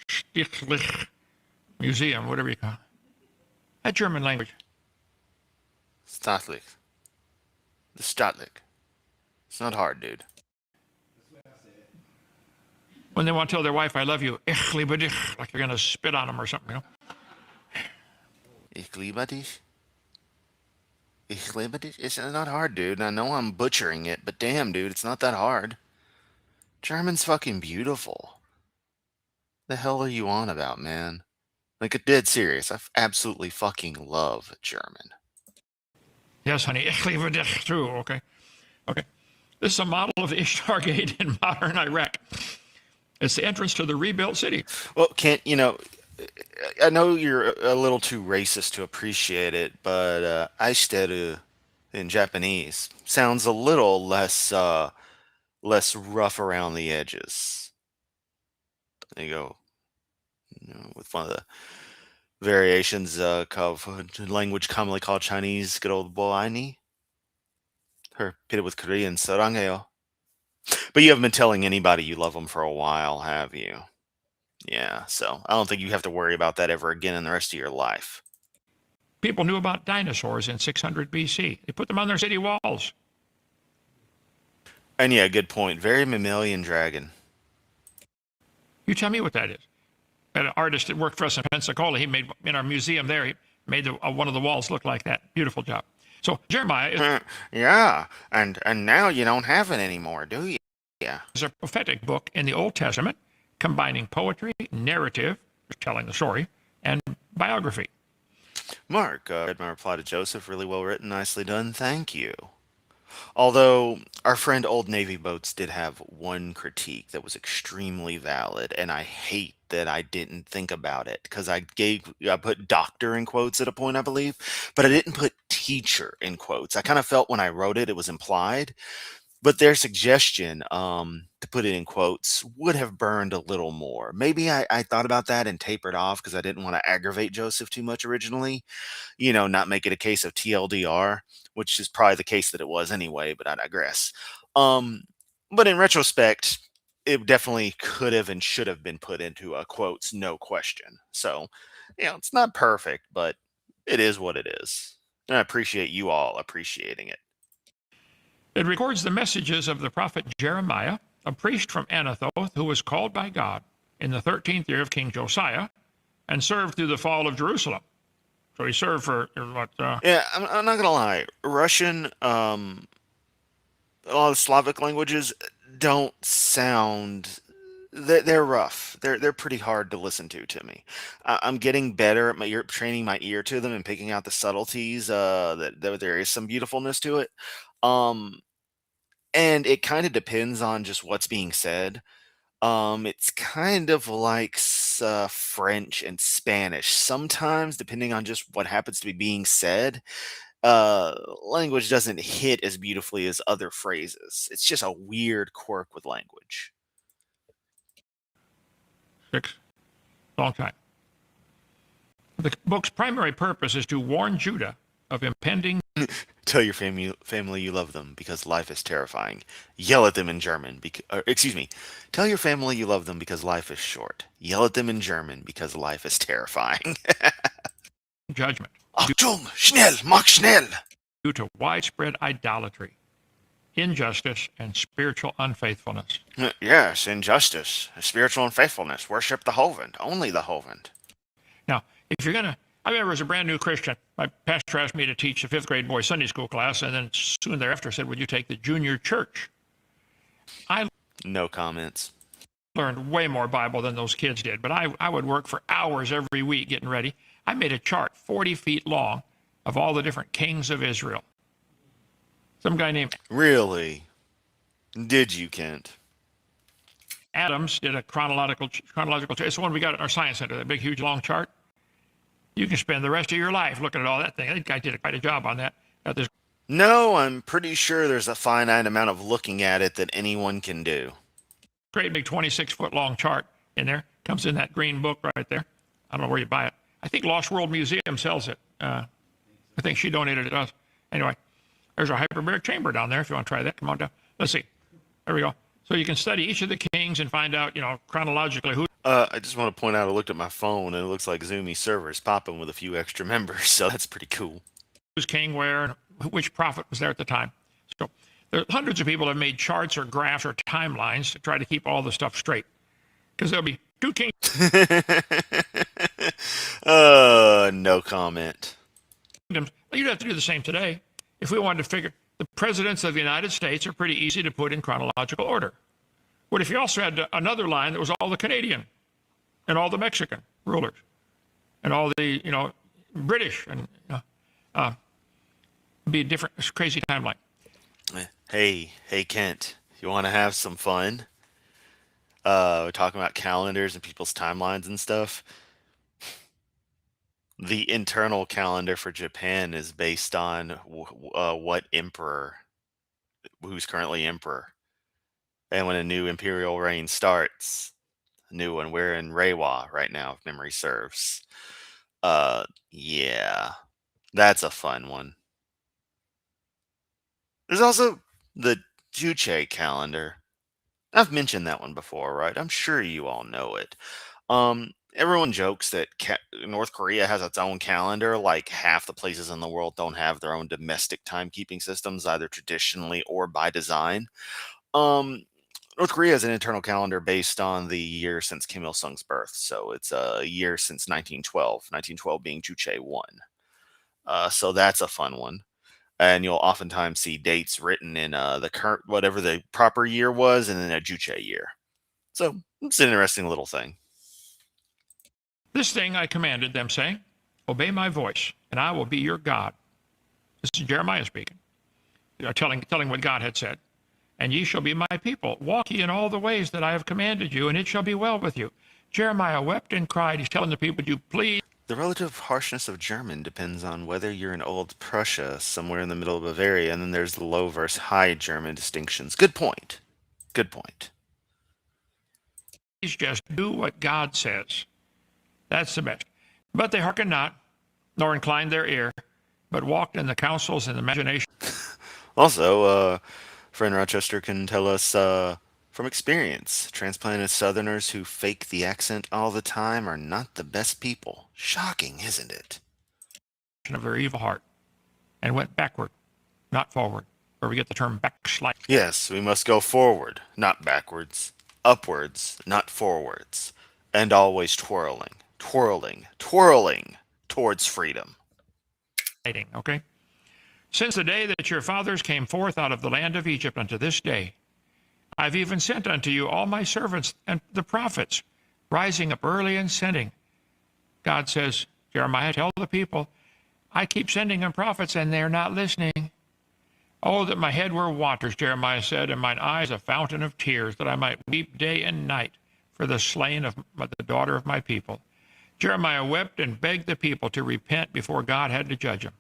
Stichlich Museum, whatever you call it. That German language. Statlich. The Statlich. It's not hard, dude. When they want to tell their wife, "I love you," ich liebe dich, like they're going to spit on them or something, Ich liebe dich. Ich liebe dich. It's not hard, dude. I know I'm butchering it, but damn, dude, it's not that hard. German's fucking beautiful. The hell are you on about, man? Like, dead serious. I absolutely fucking love German. Yes, honey, ich liebe dich too, okay? Okay. This is a model of the Ishtar Gate in modern Iraq. It's the entrance to the rebuilt city. Well, Kent, I know you're a little too racist to appreciate it, but aishiteru in Japanese sounds a little less rough around the edges. There you go. With one of the variations of language commonly called Chinese, good old boy ni. Her pitted with Korean sarangeo. But you haven't been telling anybody you love them for a while, have you? Yeah, so I don't think you have to worry about that ever again in the rest of your life. People knew about dinosaurs in 600 BC. They put them on their city walls. And yeah, good point. Very mammalian dragon. You tell me what that is. An artist that worked for us in Pensacola, he made, in our museum there, he made one of the walls look like that. Beautiful job. So Jeremiah Yeah, and now you don't have it anymore, do you? Yeah. is a prophetic book in the Old Testament, combining poetry, narrative, telling the story, and biography. Mark, read my reply to Joseph. Really well written, nicely done. Thank you. Although our friend Old Navy Boats did have one critique that was extremely valid, and I hate that I didn't think about it, because I put doctor in quotes at a point, I believe, but I didn't put teacher in quotes. I kind of felt when I wrote it, it was implied, but their suggestion to put it in quotes would have burned a little more. Maybe I thought about that and tapered off because I didn't want to aggravate Joseph too much originally, not make it a case of TLDR, which is probably the case that it was anyway, but I digress. But in retrospect, it definitely could have and should have been put into quotes, no question. So, it's not perfect, but it is what it is. And I appreciate you all appreciating it. It records the messages of the prophet Jeremiah, a priest from Anathoth who was called by God in the 13th year of King Josiah and served through the fall of Jerusalem. So he served for what? Yeah, I'm not gonna lie. Russian, a lot of Slavic languages don't sound. They're rough. They're pretty hard to listen to me. I'm getting better at training my ear to them and picking out the subtleties. That there is some beautifulness to it. Um, and it kind of depends on just what's being said. It's kind of like French and Spanish. Sometimes, depending on just what happens to be being said, language doesn't hit as beautifully as other phrases. It's just a weird quirk with language. 6. Long time. The book's primary purpose is to warn Judah of impending. Tell your family you love them because life is terrifying. Yell at them in German. Excuse me. Tell your family you love them because life is short. Yell at them in German because life is terrifying. Judgment. Achtung! Schnell! Mach schnell! Due to widespread idolatry, injustice, and spiritual unfaithfulness. Yes, injustice, spiritual unfaithfulness. Worship the Hovend. Only the Hovend. Now, if you're going to, I remember as a brand new Christian, my pastor asked me to teach a 5th grade boy Sunday school class, and then soon thereafter said, would you take the junior church? No comments. Learned way more Bible than those kids did, but I would work for hours every week getting ready. I made a chart 40 feet long of all the different kings of Israel. Some guy named Really? Did you, Kent? Adams did a chronological chart. It's the one we got at our science center, that big, huge, long chart. You can spend the rest of your life looking at all that thing. That guy did quite a job on that. This No, I'm pretty sure there's a finite amount of looking at it that anyone can do. great big 26-foot long chart in there. Comes in that green book right there. I don't know where you buy it. I think Lost World Museum sells it. I think she donated it to us. Anyway, there's a hyperbaric chamber down there if you want to try that. Come on down. Let's see. There we go. So you can study each of the kings and find out, chronologically who. I just want to point out I looked at my phone and it looks like Zoomy servers popping with a few extra members, so that's pretty cool. Who's king where and which prophet was there at the time. So there hundreds of people have made charts or graphs or timelines to try to keep all the stuff straight. Because there'll be 2 kings. No comment. You'd have to do the same today. If we wanted to figure, the presidents of the United States are pretty easy to put in chronological order. What if you also had another line that was all the Canadian and all the Mexican rulers and all the, British and be a different, crazy timeline. Hey, Kent, you want to have some fun? We're talking about calendars and people's timelines and stuff. The internal calendar for Japan is based on what emperor, who's currently emperor. And when a new imperial reign starts, a new one, we're in Reiwa right now, if memory serves. Yeah, that's a fun one. There's also the Juche calendar. I've mentioned that one before, right? I'm sure you all know it. Everyone jokes that North Korea has its own calendar, like half the places in the world don't have their own domestic timekeeping systems, either traditionally or by design. North Korea has an internal calendar based on the year since Kim Il Sung's birth, so it's a year since 1912, 1912 being Juche 1. So that's a fun one. And you'll oftentimes see dates written in the current, whatever the proper year was, and then a Juche year. So it's an interesting little thing. This thing I commanded them, saying, obey my voice, and I will be your God. This is Jeremiah speaking, telling what God had said. And ye shall be my people. Walk ye in all the ways that I have commanded you, and it shall be well with you. Jeremiah wept and cried. He's telling the people, you please. The relative harshness of German depends on whether you're in Old Prussia, somewhere in the middle of Bavaria, and then there's the low versus high German distinctions. Good point. Good point. Please just do what God says. That's the best. But they hearkened not, nor inclined their ear, but walked in the counsels and imagination. Also, friend Rochester can tell us from experience, transplanted Southerners who fake the accent all the time are not the best people. Shocking, isn't it? Of their evil heart, and went backward, not forward, where we get the term backslide. Yes, we must go forward, not backwards. Upwards, not forwards. And always twirling, twirling, twirling towards freedom. Okay? Since the day that your fathers came forth out of the land of Egypt unto this day, I've even sent unto you all my servants and the prophets, rising up early and sending. God says, Jeremiah, tell the people, I keep sending them prophets and they're not listening. Oh, that my head were waters, Jeremiah said, and mine eyes a fountain of tears, that I might weep day and night for the slain of the daughter of my people. Jeremiah wept and begged the people to repent before God had to judge them.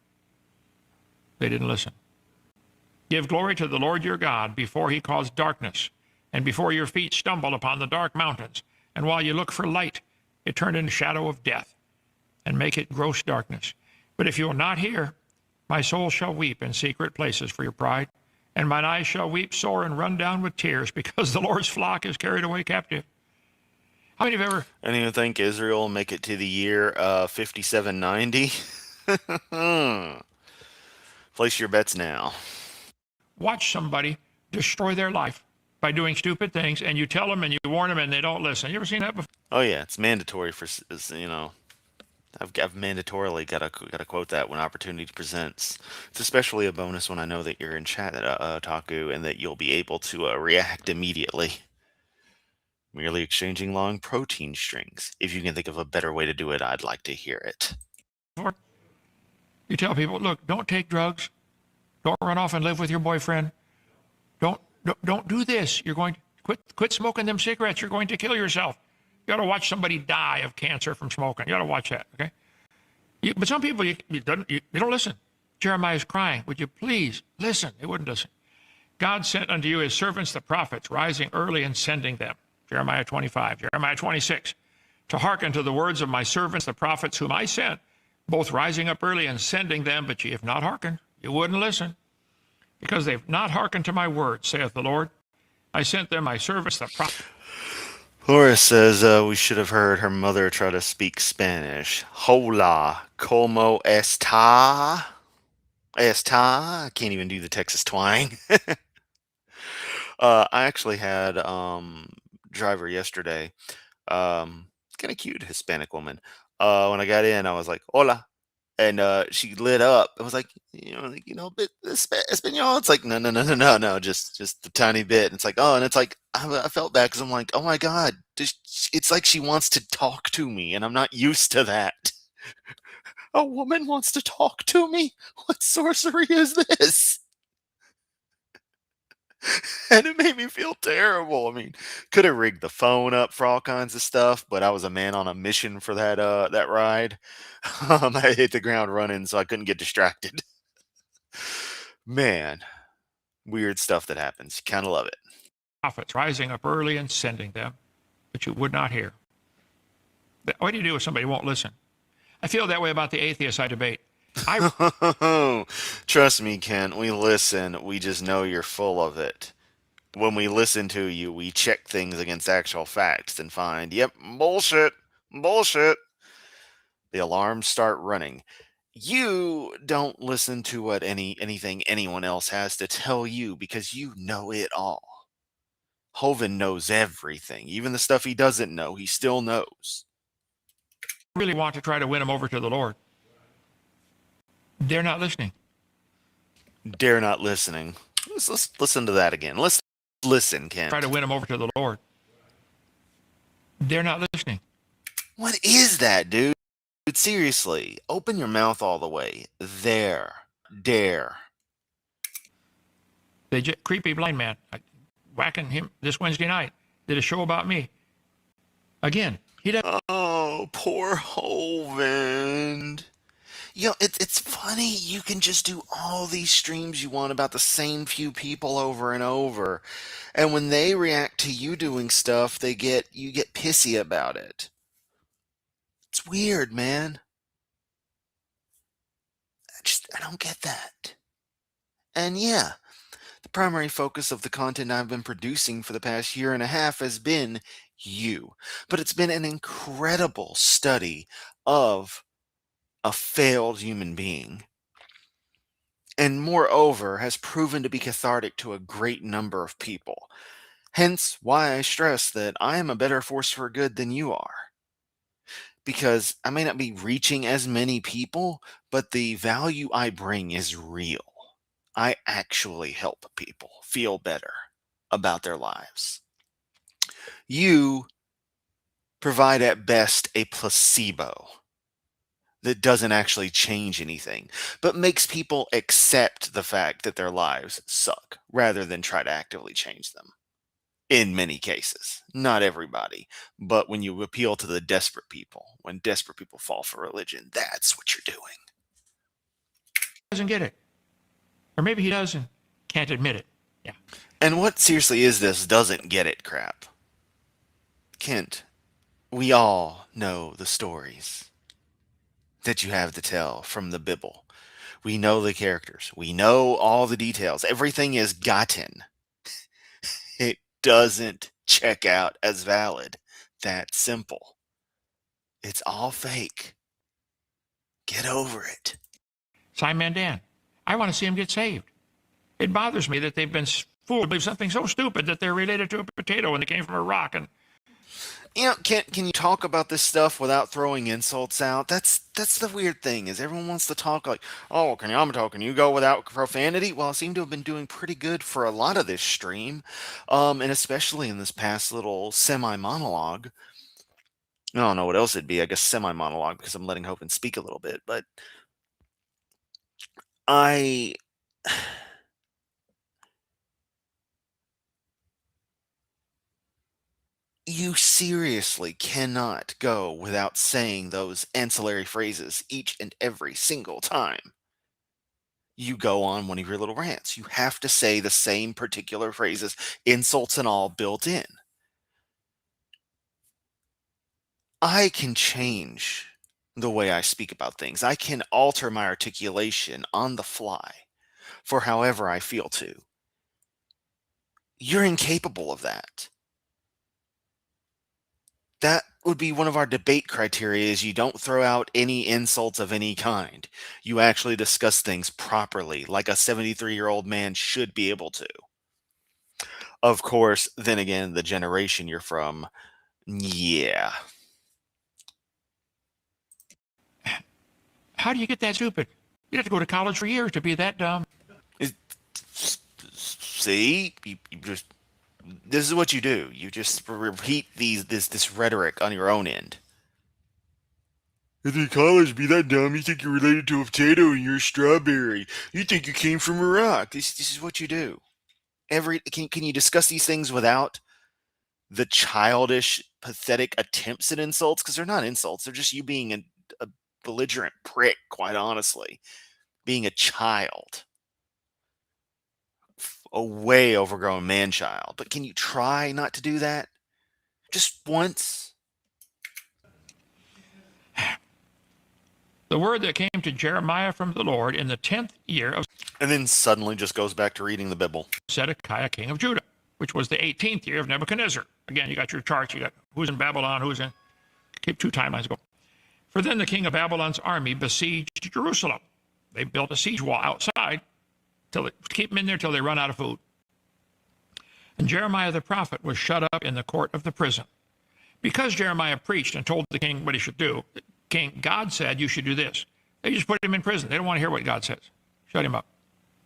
They didn't listen. Give glory to the Lord your God before he caused darkness, and before your feet stumbled upon the dark mountains. And while you look for light, it turned into shadow of death, and make it gross darkness. But if you will not hear, my soul shall weep in secret places for your pride, and mine eyes shall weep sore and run down with tears, because the Lord's flock is carried away captive. How many of you ever Anyone think Israel will make it to the year 5790? Place your bets now. watched somebody destroy their life by doing stupid things, and you tell them and you warn them and they don't listen? You ever seen that before? Oh yeah, it's mandatory for I've mandatorily got to quote that when opportunity presents. It's especially a bonus when I know that you're in chat, Taku, and that you'll be able to react immediately. Merely exchanging long protein strings. If you can think of a better way to do it, I'd like to hear it. You tell people, look, don't take drugs. Don't run off and live with your boyfriend. Don't do this. You're going to quit smoking them cigarettes. You're going to kill yourself. You ought to watch somebody die of cancer from smoking. You ought to watch that, okay? But some people, they don't listen. Jeremiah's crying. Would you please listen? They wouldn't listen. God sent unto you his servants, the prophets, rising early and sending them. Jeremiah 25, Jeremiah 26. To hearken to the words of my servants, the prophets, whom I sent, both rising up early and sending them, but ye have not hearkened. You wouldn't listen. Because they've not hearkened to my word, saith the Lord. I sent them my servants, the prophets. Laura says we should have heard her mother try to speak Spanish. Hola, como está? Está? I can't even do the Texas twang. I actually had driver yesterday. Kind of cute Hispanic woman. When I got in, I was like, "Hola," and she lit up. It was like, bit Espanol. It's like, no, just a tiny bit. And it's like, oh, and it's like, I felt bad because I'm like, oh my god, it's like she wants to talk to me, and I'm not used to that. A woman wants to talk to me? What sorcery is this? And it made me feel terrible. I mean, could have rigged the phone up for all kinds of stuff, but I was a man on a mission for that ride. I hit the ground running, so I couldn't get distracted. Man, weird stuff that happens. Kind of love it. Prophets rising up early and sending them, but you would not hear. What do you do if somebody won't listen? I feel that way about the atheists I debate. Trust me, Kent, we listen. We just know you're full of it. When we listen to you, we check things against actual facts and find, yep, bullshit. The alarms start running. You don't listen to what anything anyone else has to tell you because you know it all. Hovind knows everything. Even the stuff he doesn't know, he still knows. Really want to try to win them over to the Lord. They're not listening. Dare not listening. Let's listen to that again. Let's listen, Ken. Try to win them over to the Lord. They're not listening. What is that, dude? Dude, seriously, open your mouth all the way. Dare. Creepy blind man, whacking him this Wednesday night, did a show about me. Again, he doesn't. Oh, poor Hovind. It's funny. You can just do all these streams you want about the same few people over and over. And when they react to you doing stuff, you get pissy about it. It's weird, man. I don't get that. And yeah, the primary focus of the content I've been producing for the past year and a half has been you. But it's been an incredible study of a failed human being, and moreover has proven to be cathartic to a great number of people. Hence why I stress that I am a better force for good than you are. Because I may not be reaching as many people, but the value I bring is real. I actually help people feel better about their lives. You provide at best a placebo that doesn't actually change anything, but makes people accept the fact that their lives suck rather than try to actively change them. In many cases, not everybody, but when you appeal to the desperate people, when desperate people fall for religion, that's what you're doing. Doesn't get it. Or maybe he does and can't admit it. Yeah. And what seriously is this doesn't get it crap? Kent, we all know the stories that you have to tell from the Bible. We know the characters. We know all the details. Everything is gotten. It doesn't check out as valid. That simple. It's all fake. Get over it. Simon Dan. I want to see him get saved. It bothers me that they've been fooled to believe something so stupid that they're related to a potato when they came from a rock. And Can you talk about this stuff without throwing insults out? That's the weird thing is everyone wants to talk like, oh, can Yamato, can you go without profanity? Well, I seem to have been doing pretty good for a lot of this stream, and especially in this past little semi monologue. I don't know what else it'd be. I guess semi monologue because I'm letting Hope speak a little bit, but I you seriously cannot go without saying those ancillary phrases each and every single time you go on one of your little rants. You have to say the same particular phrases, insults and all built in. I can change the way I speak about things. I can alter my articulation on the fly for however I feel to. You're incapable of that. That would be one of our debate criteria is you don't throw out any insults of any kind. You actually discuss things properly, like a 73-year-old man should be able to. Of course, then again, the generation you're from, yeah. how do you get that stupid? You'd have to go to college for years to be that dumb. See, you just this is what you do. You just repeat this rhetoric on your own end. If you college be that dumb, you think you're related to a potato and you're a strawberry. You think you came from a rock. This is what you do. Can you discuss these things without the childish, pathetic attempts at insults? Because they're not insults. They're just you being a belligerent prick, quite honestly. Being a child. A way overgrown man child. But can you try not to do that? Just once? The word that came to Jeremiah from the Lord in the 10th year of And then suddenly just goes back to reading the Bible. Zedekiah, king of Judah, which was the 18th year of Nebuchadnezzar. Again, you got your charts. You got who's in Babylon, who's in. Keep 2 timelines going. For then the king of Babylon's army besieged Jerusalem. They built a siege wall outside to keep them in there till they run out of food. And Jeremiah the prophet was shut up in the court of the prison. Because Jeremiah preached and told the king what he should do, the king, God said, you should do this. They just put him in prison. They don't want to hear what God says. Shut him up.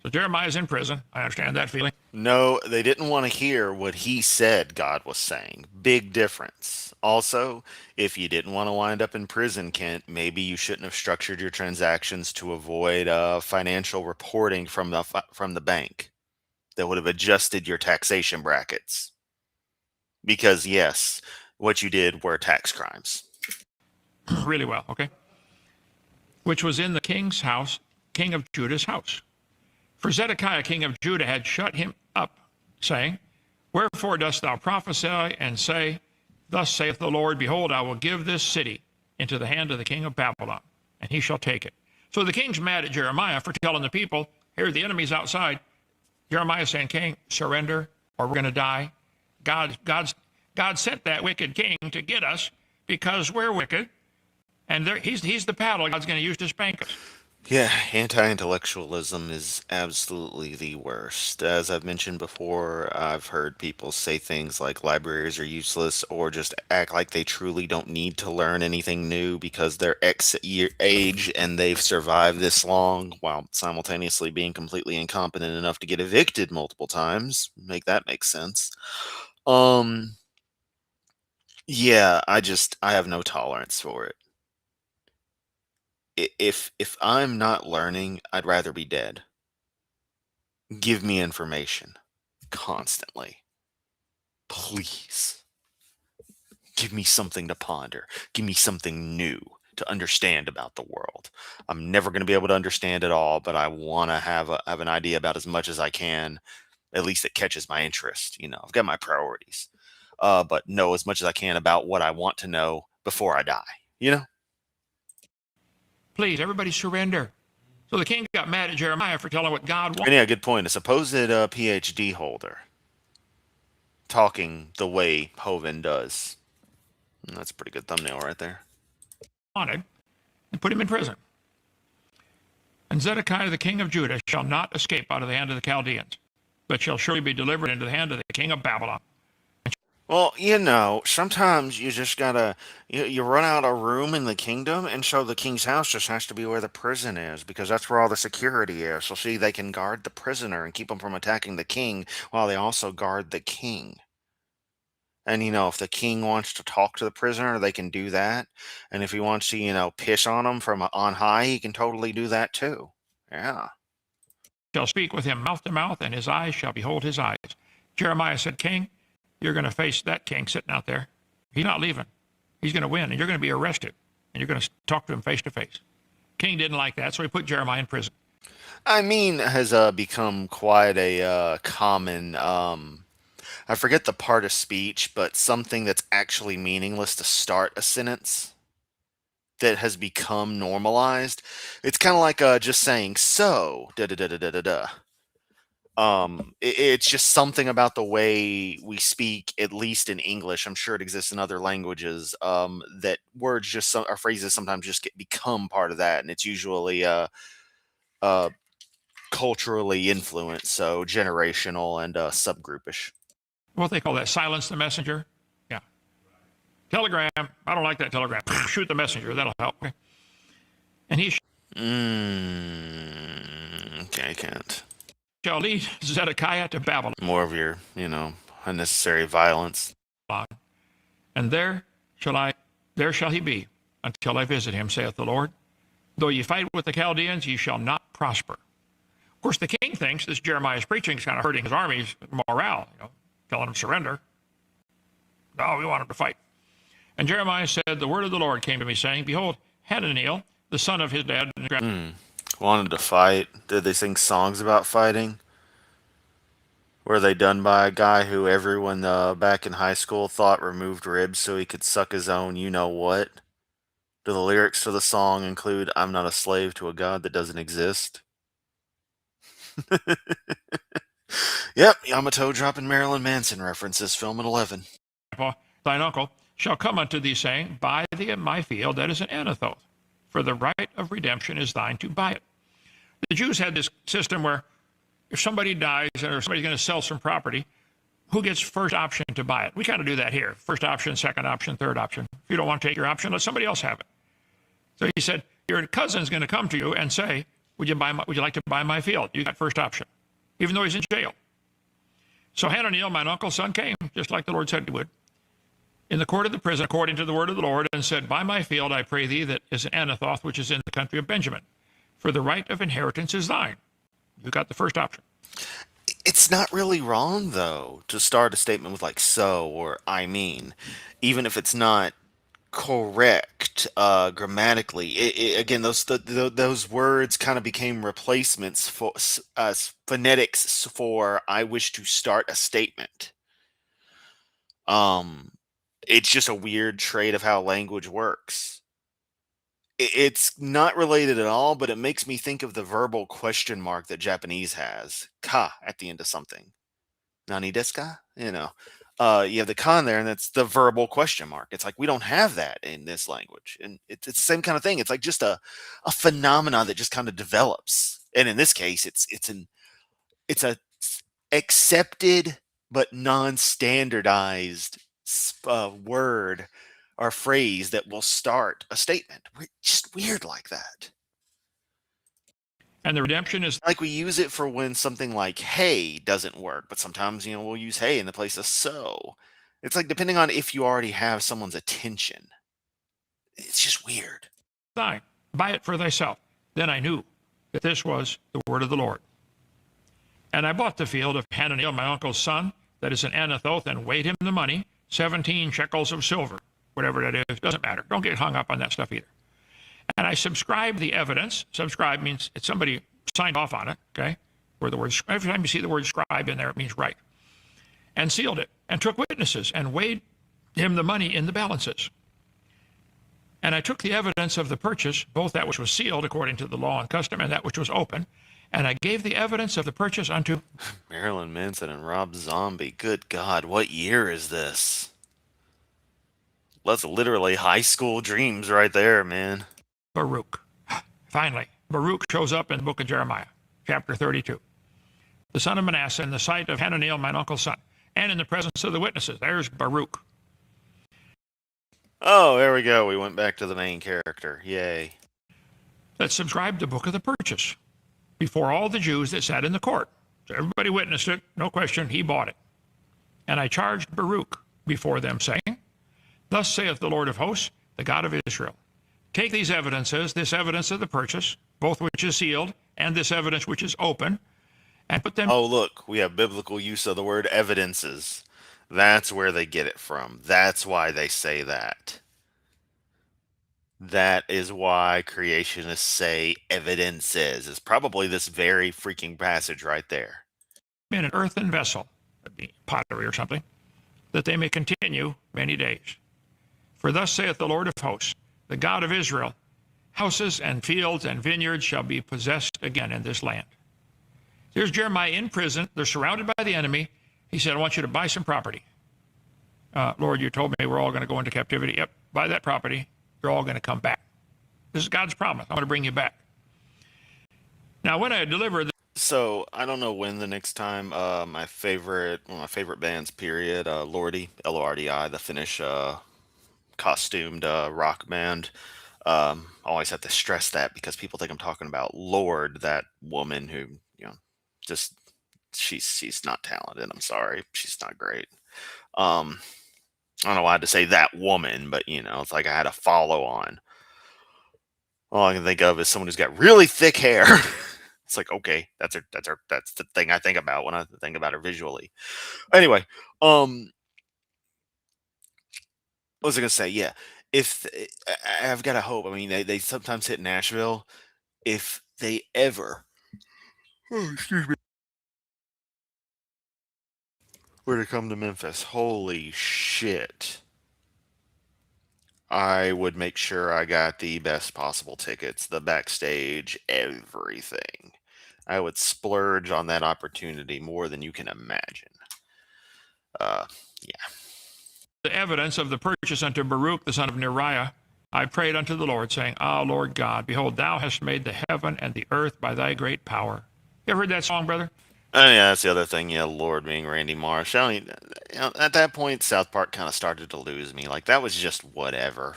So Jeremiah's in prison. I understand that feeling. No, they didn't want to hear what he said God was saying. Big difference. Also, if you didn't want to wind up in prison, Kent, maybe you shouldn't have structured your transactions to avoid financial reporting from the bank that would have adjusted your taxation brackets. Because yes, what you did were tax crimes. Really well, okay? Which was in the king's house, king of Judah's house. For Zedekiah, king of Judah, had shut him up, saying, wherefore dost thou prophesy and say, thus saith the Lord, behold, I will give this city into the hand of the king of Babylon, and he shall take it. So the king's mad at Jeremiah for telling the people, here, the enemy's outside. Jeremiah saying, king, surrender, or we're going to die. God sent that wicked king to get us because we're wicked, and he's the paddle God's going to use to spank us. Yeah, anti-intellectualism is absolutely the worst. As I've mentioned before, I've heard people say things like libraries are useless or just act like they truly don't need to learn anything new because they're X year age and they've survived this long while simultaneously being completely incompetent enough to get evicted multiple times. Make that make sense. Yeah, I have no tolerance for it. If I'm not learning, I'd rather be dead. Give me information constantly. Please. Give me something to ponder. Give me something new to understand about the world. I'm never going to be able to understand it all, but I want to have an idea about as much as I can. At least it catches my interest. I've got my priorities, but know as much as I can about what I want to know before I die. Please, everybody surrender. So the king got mad at Jeremiah for telling what God wanted. And yeah, good point. A supposed PhD holder talking the way Hovind does. That's a pretty good thumbnail right there. And put him in prison. And Zedekiah the king of Judah shall not escape out of the hand of the Chaldeans, but shall surely be delivered into the hand of the king of Babylon. Well, sometimes you just gotta, you run out a room in the kingdom, and so the king's house just has to be where the prison is, because that's where all the security is. So see, they can guard the prisoner and keep him from attacking the king, while they also guard the king. And, if the king wants to talk to the prisoner, they can do that. And if he wants to, piss on him from on high, he can totally do that too. Yeah. Shall speak with him mouth to mouth, and his eyes shall behold his eyes. Jeremiah said, King, you're going to face that king sitting out there. He's not leaving. He's going to win, and you're going to be arrested, and you're going to talk to him face to face. King didn't like that, so he put Jeremiah in prison. I mean, has become quite a common, I forget the part of speech, but something that's actually meaningless to start a sentence that has become normalized. It's kind of like just saying so, da da da da da da da. It's just something about the way we speak, at least in English. I'm sure it exists in other languages. That words or phrases sometimes just become part of that, and it's usually culturally influenced, so generational and subgroupish. What they call that, silence the messenger? Yeah. Telegram, I don't like that telegram. Shoot the messenger, that'll help. Okay? And he okay, I can't. Shall lead Zedekiah to Babylon. More of your, unnecessary violence. And there shall he be, until I visit him, saith the Lord. Though ye fight with the Chaldeans, ye shall not prosper. Of course, the king thinks this Jeremiah's preaching is kind of hurting his army's morale, telling them surrender. No, we want him to fight. And Jeremiah said, the word of the Lord came to me, saying, Behold, Hananiel, the son of his dad, wanted to fight. Did they sing songs about fighting? Were they done by a guy who everyone back in high school thought removed ribs so he could suck his own you-know-what? Do the lyrics to the song include, I'm not a slave to a God that doesn't exist? Yep, Yamato dropping Marilyn Manson references, film at 11. Thine uncle shall come unto thee, saying, Buy thee in my field that is an Anathoth, for the right of redemption is thine to buy it. The Jews had this system where if somebody dies or somebody's going to sell some property, who gets first option to buy it? We kind of do that here. First option, second option, third option. If you don't want to take your option, let somebody else have it. So he said, your cousin's going to come to you and say, would you like to buy my field? You got first option, even though he's in jail. So Hananiel, mine uncle's son, came, just like the Lord said he would, in the court of the prison, according to the word of the Lord, and said, Buy my field, I pray thee, that is an Anathoth, which is in the country of Benjamin. For the right of inheritance is thine. You got the first option. It's not really wrong, though, to start a statement with like so or I mean, even if it's not correct grammatically. Again, those words kind of became replacements for phonetics for I wish to start a statement. It's just a weird trait of how language works. It's not related at all, but it makes me think of the verbal question mark that Japanese has. Ka at the end of something. Nani desu ka? You have the ka in there, and that's the verbal question mark. It's like we don't have that in this language. And it's the same kind of thing. It's like just a phenomenon that just kind of develops. And in this case, it's a accepted but non-standardized word or phrase that will start a statement. We're just weird like that. And the redemption is like we use it for when something like hey doesn't work, but sometimes we'll use hey in the place of so. It's like depending on if you already have someone's attention. It's just weird. thine. Buy it for thyself. Then I knew that this was the word of the Lord. And I bought the field of Hananiel, my uncle's son, that is an Anathoth, and weighed him the money, 17 shekels of silver. Whatever that is, doesn't matter. Don't get hung up on that stuff either. And I subscribed the evidence. Subscribe means it's somebody signed off on it, okay? Where the word, every time you see the word scribe in there, it means right. And sealed it, and took witnesses, and weighed him the money in the balances. And I took the evidence of the purchase, both that which was sealed according to the law and custom, and that which was open, and I gave the evidence of the purchase unto Marilyn Manson and Rob Zombie. Good God, what year is this? That's literally high school dreams right there, man. Baruch. Finally, Baruch shows up in the book of Jeremiah, chapter 32. The son of Manasseh in the sight of Hananiel, mine uncle's son, and in the presence of the witnesses. There's Baruch. Oh, there we go. We went back to the main character. Yay. That subscribed the book of the purchase before all the Jews that sat in the court. So everybody witnessed it, no question, he bought it. And I charged Baruch before them, saying, Thus saith the Lord of hosts, the God of Israel, take these evidences, this evidence of the purchase, both which is sealed, and this evidence which is open, and put them... Oh, look, we have biblical use of the word evidences. That's where they get it from. That's why they say that. That is why creationists say evidences. It's probably this very freaking passage right there. in an earthen vessel, pottery or something, that they may continue many days. For thus saith the Lord of hosts, the God of Israel, houses and fields and vineyards shall be possessed again in this land. There's Jeremiah in prison. They're surrounded by the enemy. He said, I want you to buy some property. Lord, you told me we're all going to go into captivity. Yep, buy that property. You're all going to come back. This is God's promise. I'm going to bring you back. Now, when I delivered... So, I don't know when the next time, one of my favorite bands, period, Lordi, L-O-R-D-I, the Finnish costumed rock band. Always have to stress that because people think I'm talking about Lord, that woman who, just, she's not talented. I'm sorry. She's not great. I don't know why I had to say that woman, but, it's like I had a follow on. All I can think of is someone who's got really thick hair. It's like, okay, that's the thing I think about when I think about her visually. Anyway, what was I gonna say? Yeah, if I've got to hope. I mean, they sometimes hit Nashville. If they ever, excuse me, were to come to Memphis, holy shit! I would make sure I got the best possible tickets, the backstage, everything. I would splurge on that opportunity more than you can imagine. Yeah. The evidence of the purchase unto Baruch, the son of Neriah, I prayed unto the Lord, saying, Ah, Lord God, behold, thou hast made the heaven and the earth by thy great power. You ever heard that song, brother? Oh, yeah, that's the other thing. Yeah, Lord being Randy Marsh. At that point, South Park kind of started to lose me. Like, that was just whatever.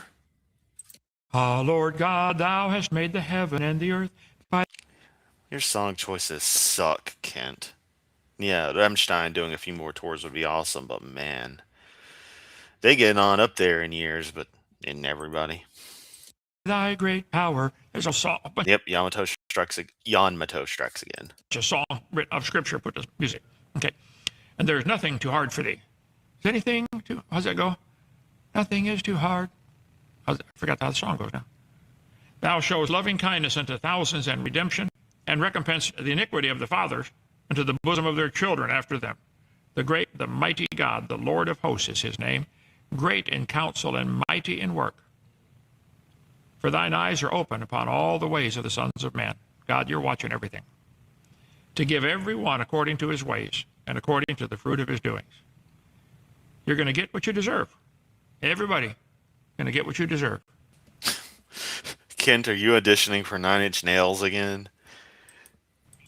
Ah, Lord God, thou hast made the heaven and the earth by... Your song choices suck, Kent. Yeah, Rammstein doing a few more tours would be awesome, but man, they get on up there in years, but in everybody. Thy great power. There's a song. Yep, Yamato strikes again. A song written of scripture put to music. Okay. And there's nothing too hard for thee. Is anything too, how's that go? Nothing is too hard. I forgot how the song goes now. Thou showest loving kindness unto thousands and redemption, and recompense the iniquity of the fathers unto the bosom of their children after them. The great, the mighty God, the Lord of hosts is his name, great in counsel and mighty in work. For thine eyes are open upon all the ways of the sons of man. God, you're watching everything. To give every one according to his ways and according to the fruit of his doings. You're going to get what you deserve. Everybody going to get what you deserve. Kent, are you auditioning for 9 Inch Nails again?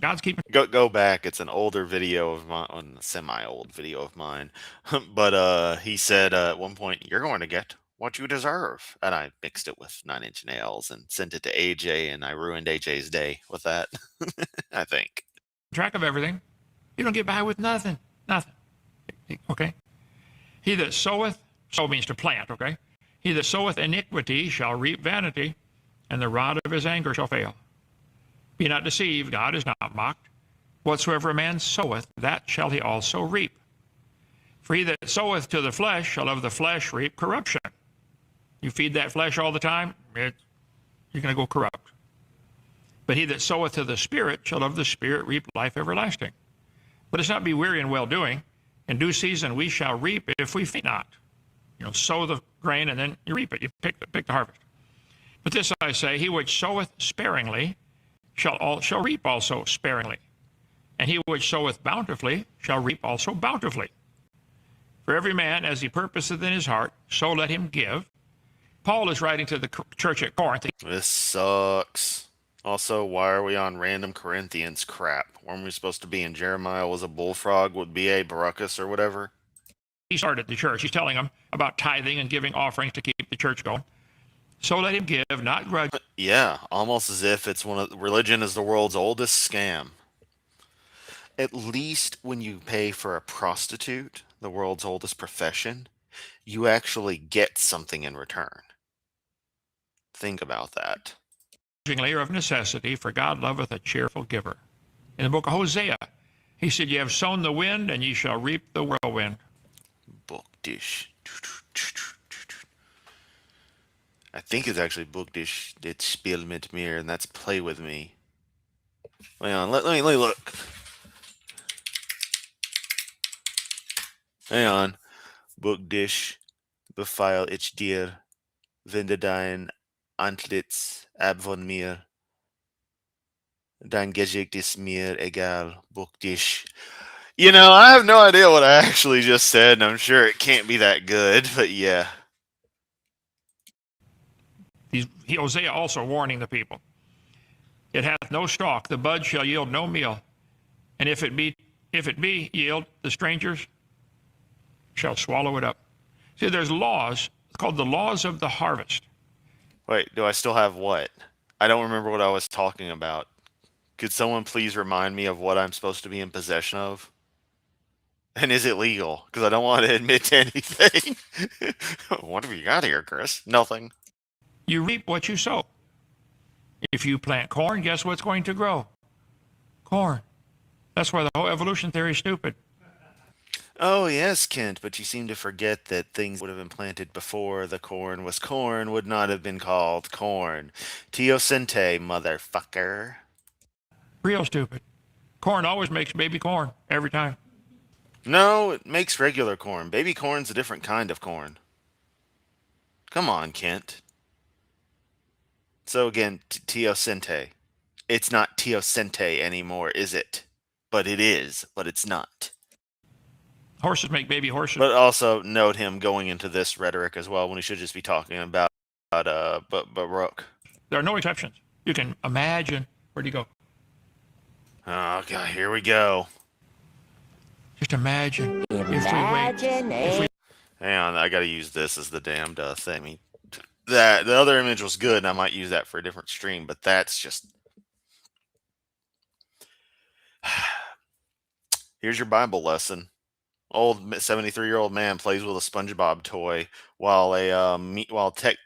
God's keeping... Go back. It's an older video of mine, semi-old video of mine. But he said at one point, you're going to get what you deserve. And I mixed it with 9 Inch Nails and sent it to AJ, and I ruined AJ's day with that, I think. Track of everything. You don't get by with nothing. Nothing. Okay? He that soweth, sow means to plant, okay? He that soweth iniquity shall reap vanity, and the rod of his anger shall fail. Be not deceived, God is not mocked. Whatsoever a man soweth, that shall he also reap. For he that soweth to the flesh shall of the flesh reap corruption. You feed that flesh all the time, it's You're going to go corrupt. But he that soweth to the Spirit shall of the Spirit reap life everlasting. Let us not be weary in well-doing. In due season we shall reap if we faint not. Sow the grain and then you reap it. You pick the harvest. But this I say, he which soweth sparingly shall reap also sparingly. And he which soweth bountifully shall reap also bountifully. For every man as he purposeth in his heart, so let him give. Paul is writing to the church at Corinth. This sucks. Also, why are we on random Corinthians crap? Weren't we supposed to be in Jeremiah was a bullfrog with B.A. Baruchus or whatever? He started the church. He's telling them about tithing and giving offerings to keep the church going. So let him give, not grudge. Yeah, almost as if it's religion is the world's oldest scam. At least when you pay for a prostitute, the world's oldest profession, you actually get something in return. Think about that. Or of necessity, for God loveth a cheerful giver. In the book of Hosea, he said, "Ye have sown the wind, and ye shall reap the whirlwind." Bookdish. I think it's actually Bookdish. It's Spiel mit mir, and that's Play with Me. Hang on, let me look. Hang on. Bookdish, befeil ich dir, wende dein Antlitz ab von mir. Dein Gesicht ist mir egal, Bookdish. I have no idea what I actually just said, and I'm sure it can't be that good, but yeah. Hosea also warning the people. It hath no stalk, the bud shall yield no meal. And if it be yield, the strangers shall swallow it up. See, there's laws called the laws of the harvest. Wait, do I still have what? I don't remember what I was talking about. Could someone please remind me of what I'm supposed to be in possession of? And is it legal? Because I don't want to admit to anything. What have you got here, Chris? Nothing. You reap what you sow. If you plant corn, guess what's going to grow? Corn. That's why the whole evolution theory is stupid. Oh, yes, Kent, but you seem to forget that things would have been planted before the corn was corn would not have been called corn. Teosinte, motherfucker. Real stupid. Corn always makes baby corn, every time. No, it makes regular corn. Baby corn's a different kind of corn. Come on, Kent. So again, teosinte. It's not teosinte anymore, is it? But it is, but it's not. Horses make baby horses. But also note him going into this rhetoric as well when he should just be talking about Baruch. There are no exceptions. You can imagine. Where'd he go? Oh god, here we go. Just imagine. If we Hang on, I gotta use this as the damned thing. I mean, the other image was good, and I might use that for a different stream, but that's just. Here's your Bible lesson. Old 73-year-old man plays with a SpongeBob toy while tech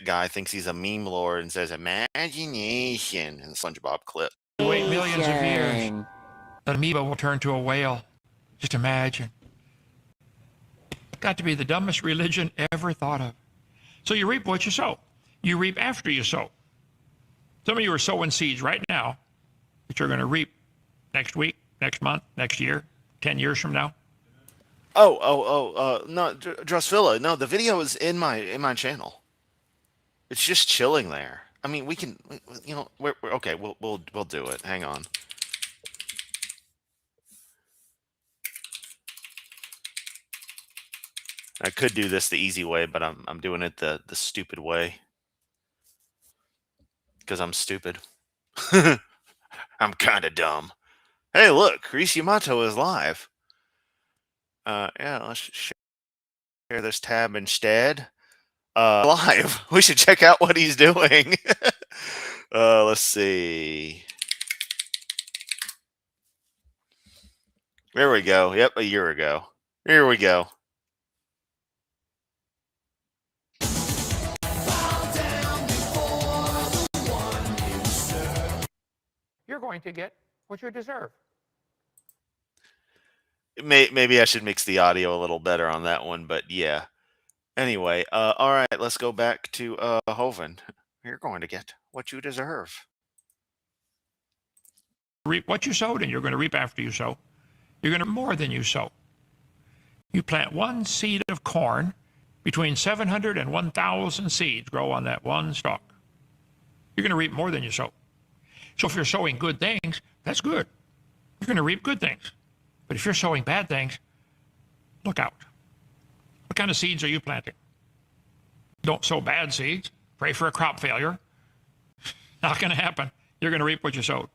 guy thinks he's a meme lord and says imagination in the SpongeBob clip. wait millions of years, an amoeba will turn to a whale. Just imagine. Got to be the dumbest religion ever thought of. So you reap what you sow. You reap after you sow. Some of you are sowing seeds right now that you're going to reap next week, next month, next year, 10 years from now. No, Drosvilla, no, the video is in my channel. It's just chilling there. I mean, we can, we're okay. We'll do it. Hang on. I could do this the easy way, but I'm doing it the stupid way because I'm stupid. I'm kind of dumb. Hey, look, Chris Yamato is live. Yeah, let's share this tab instead. Live. We should check out what he's doing. Let's see. There we go. Yep, a year ago. Here we go. You're going to get what you deserve. Maybe I should mix the audio a little better on that one, but yeah. Anyway, all right, let's go back to Hoven. you're going to get what you deserve. Reap what you sowed, and you're going to reap after you sow. You're going to more than you sow. You plant one seed of corn, between 700 and 1,000 seeds grow on that one stalk. You're going to reap more than you sow. So if you're sowing good things, that's good. You're going to reap good things. But if you're sowing bad things, look out. What kind of seeds are you planting? Don't sow bad seeds. Pray for a crop failure. Not going to happen. You're going to reap what you sowed.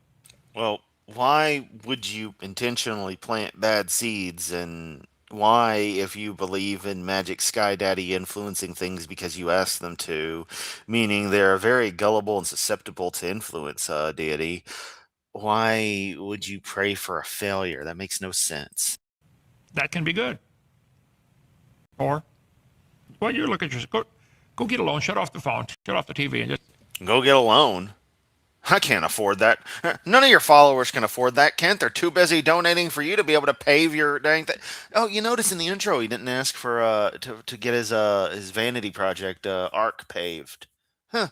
Well, why would you intentionally plant bad seeds, and why, if you believe in Magic Sky Daddy influencing things because you ask them to, meaning they're very gullible and susceptible to influence, deity, why would you pray for a failure? That makes no sense. That can be good. Or, well, you look at your, go get a loan, shut off the phone, shut off the TV, and just Go get a loan. I can't afford that. None of your followers can afford that, Kent. They're too busy donating for you to be able to pave your dang thing. Oh, you notice in the intro he didn't ask for to get his vanity project arc paved. Huh.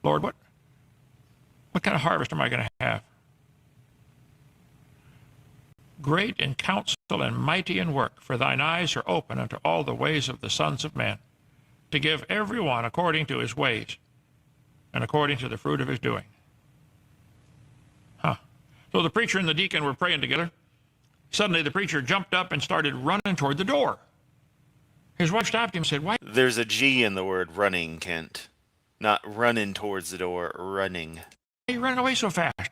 Lord, what kind of harvest am I going to have? Great in counsel and mighty in work, for thine eyes are open unto all the ways of the sons of men, to give every one according to his ways and according to the fruit of his doing. Huh. So the preacher and the deacon were praying together. Suddenly the preacher jumped up and started running toward the door. His wife stopped him and said, "Why?" There's a G in the word running, Kent. Not running towards the door, running. Are you running away so fast?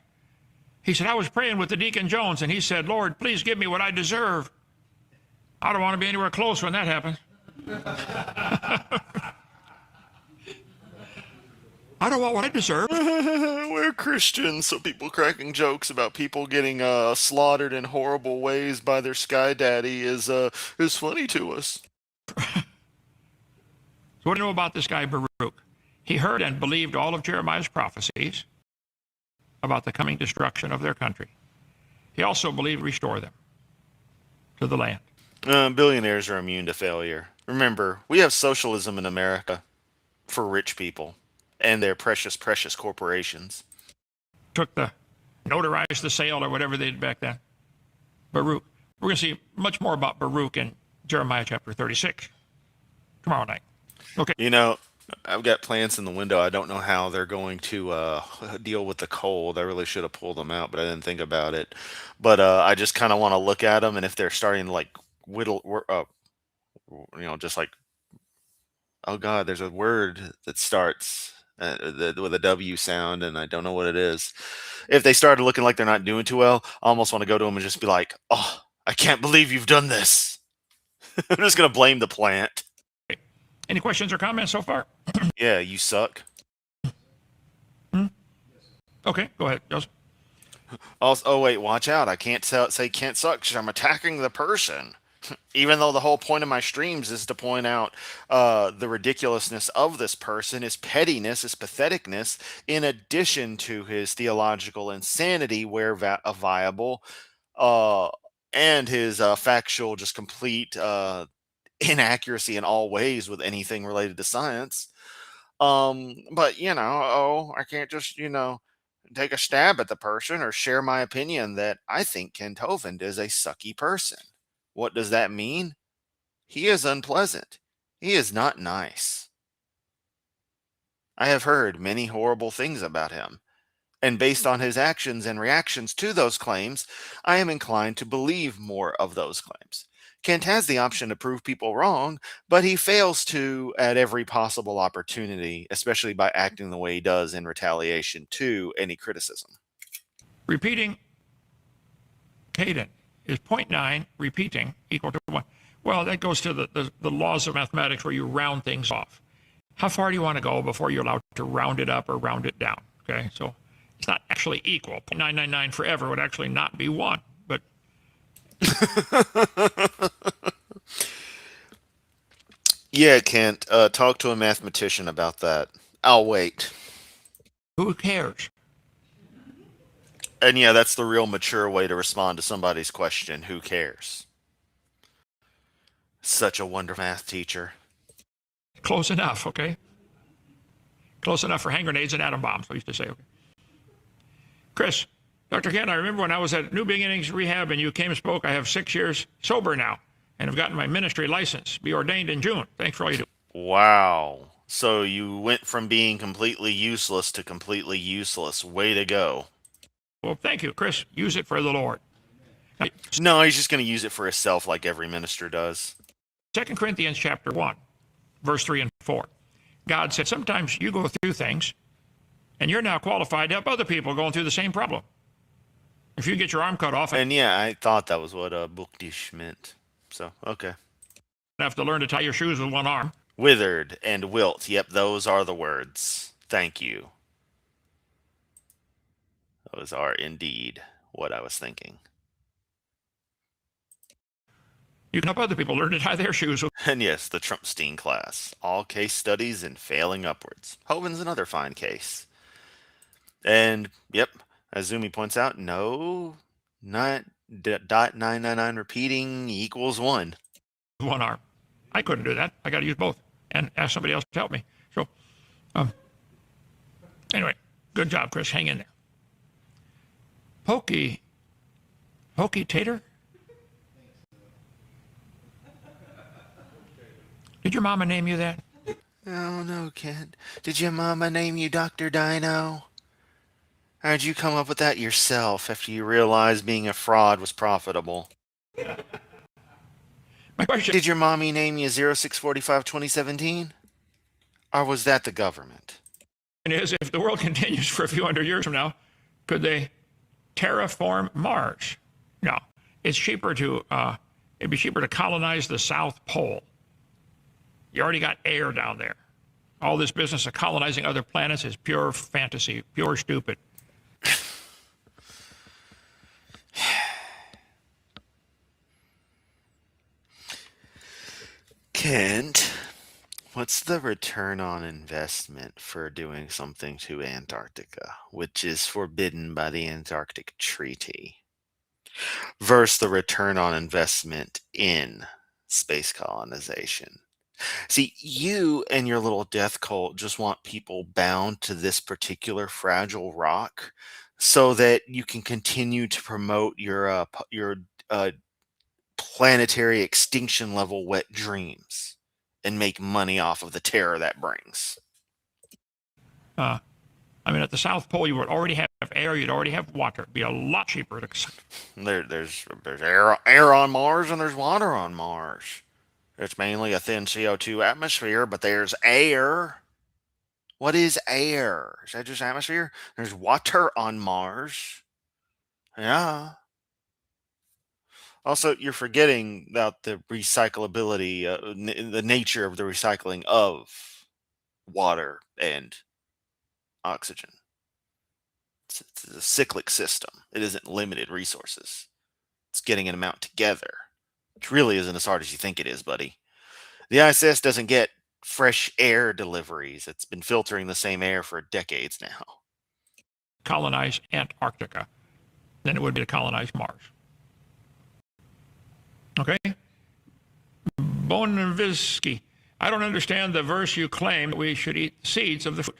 He said, "I was praying with the Deacon Jones, and he said, Lord, please give me what I deserve." I don't want to be anywhere close when that happens. I don't want what I deserve. We're Christians, so people cracking jokes about people getting slaughtered in horrible ways by their sky daddy is funny to us. So what do you know about this guy Baruch? He heard and believed all of Jeremiah's prophecies about the coming destruction of their country. He also believed restore them to the land. Billionaires are immune to failure. Remember, we have socialism in America for rich people and their precious, precious corporations. Notarized the sale or whatever they did back then. Baruch. We're going to see much more about Baruch in Jeremiah chapter 36 tomorrow night. Okay. You know, I've got plants in the window. I don't know how they're going to deal with the cold. I really should have pulled them out, but I didn't think about it. But I just kind of want to look at them, and if they're starting to like just like, oh God, there's a word that starts with a W sound, and I don't know what it is. If they started looking like they're not doing too well, I almost want to go to them and just be like, "Oh, I can't believe you've done this." I'm just gonna blame the plant. Any questions or comments so far? Yeah, you suck. Okay, go ahead, Joseph. Also, oh wait, watch out! I can't say can't suck because I'm attacking the person. Even though the whole point of my streams is to point out the ridiculousness of this person, his pettiness, his patheticness, in addition to his theological insanity where viable, uh, and his factual, just complete inaccuracy in all ways with anything related to science. But I can't just take a stab at the person or share my opinion that I think Kent Hovind is a sucky person. What does that mean? He is unpleasant. He is not nice. I have heard many horrible things about him, and based on his actions and reactions to those claims, I am inclined to believe more of those claims. Kent has the option to prove people wrong, but he fails to at every possible opportunity, especially by acting the way he does in retaliation to any criticism. Repeating cadence is 0.9 repeating equal to 1. Well, that goes to the laws of mathematics where you round things off. How far do you want to go before you're allowed to round it up or round it down? Okay, so it's not actually equal. 0.999 forever would actually not be 1, but... Yeah, Kent, talk to a mathematician about that. I'll wait. Who cares? And yeah, that's the real mature way to respond to somebody's question. Who cares? Such a wonderful math teacher. Close enough, okay? Close enough for hand grenades and atom bombs, I used to say. Okay. Chris, Dr. Kent, I remember when I was at New Beginnings Rehab and you came and spoke. I have 6 years sober now and have gotten my ministry license. Be ordained in June. Thanks for all you do. Wow. So you went from being completely useless to completely useless. Way to go. Well, thank you, Chris. Use it for the Lord. No, he's just going to use it for himself like every minister does. 2 Corinthians chapter 1, verse 3 and 4. God said, sometimes you go through things, and you're now qualified to help other people going through the same problem. If you get your arm cut off And yeah, I thought that was what Bukdish meant. So, okay. have to learn to tie your shoes with one arm. Withered and wilt. Yep, those are the words. Thank you. Those are indeed what I was thinking. You can help other people learn to tie their shoes. And yes, the Trumpstein class. All case studies and failing upwards. Hovind's another fine case. And, yep, as Zumi points out, no, not .999 repeating equals 1. One arm. I couldn't do that. I got to use both and ask somebody else to help me. So, anyway, good job, Chris. Hang in there. Pokey Tater? Did your mama name you that? Oh, no, Kent. Did your mama name you Dr. Dino? Or did you come up with that yourself after you realized being a fraud was profitable? My question Did your mommy name you 0645-2017? Or was that the government? is, if the world continues for a few hundred years from now, could they terraform Mars? No. It's cheaper to, it'd be cheaper to colonize the South Pole. You already got air down there. All this business of colonizing other planets is pure fantasy, pure stupid. Kent, what's the return on investment for doing something to Antarctica, which is forbidden by the Antarctic Treaty, versus the return on investment in space colonization? See, you and your little death cult just want people bound to this particular fragile rock so that you can continue to promote your planetary extinction level wet dreams and make money off of the terror that brings. I mean, at the South Pole, you would already have air, you'd already have water. It'd be a lot cheaper to. There's air on Mars and there's water on Mars. It's mainly a thin CO2 atmosphere, but there's air. What is air? Is that just atmosphere? There's water on Mars. Yeah. Also, you're forgetting about the recyclability, the nature of the recycling of water and oxygen. It's a cyclic system. It isn't limited resources. It's getting an amount together, which really isn't as hard as you think it is, buddy. The ISS doesn't get fresh air deliveries. It's been filtering the same air for decades now. Colonize Antarctica than it would be to colonize Mars. Okay? Bonavisky, I don't understand the verse you claim that we should eat seeds of the fruit.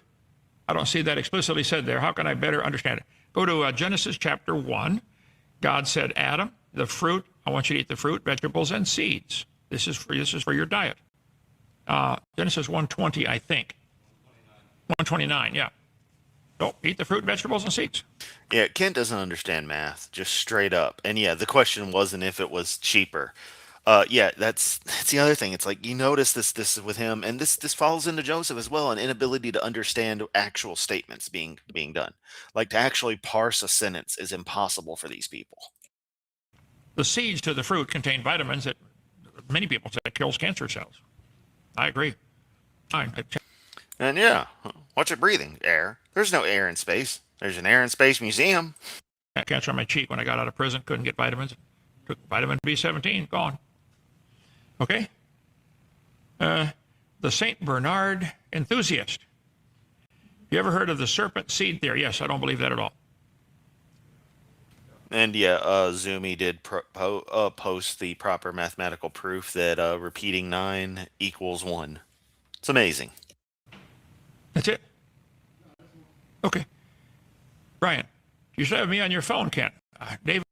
I don't see that explicitly said there. How can I better understand it? Go to Genesis chapter 1. God said, Adam, the fruit, I want you to eat the fruit, vegetables, and seeds. This is for your diet. Genesis 1:20, I think. 129, yeah. So eat the fruit, vegetables, and seeds. Yeah, Kent doesn't understand math, just straight up. And yeah, the question wasn't if it was cheaper. Yeah, that's the other thing. It's like you notice this with him, and this falls into Joseph as well, an inability to understand actual statements being done. Like to actually parse a sentence is impossible for these people. The seeds to the fruit contain vitamins that many people say kills cancer cells. I agree. And yeah, what's it breathing? Air. There's no air in space. There's an air in space museum. Got cancer on my cheek when I got out of prison. Couldn't get vitamins. Took vitamin B17. Gone. Okay. The St. Bernard enthusiast. You ever heard of the serpent seed theory? Yes, I don't believe that at all. And yeah, Zumi did post the proper mathematical proof that repeating 9 equals 1. It's amazing. That's it. Okay. Brian, you still have me on your phone, Ken. David,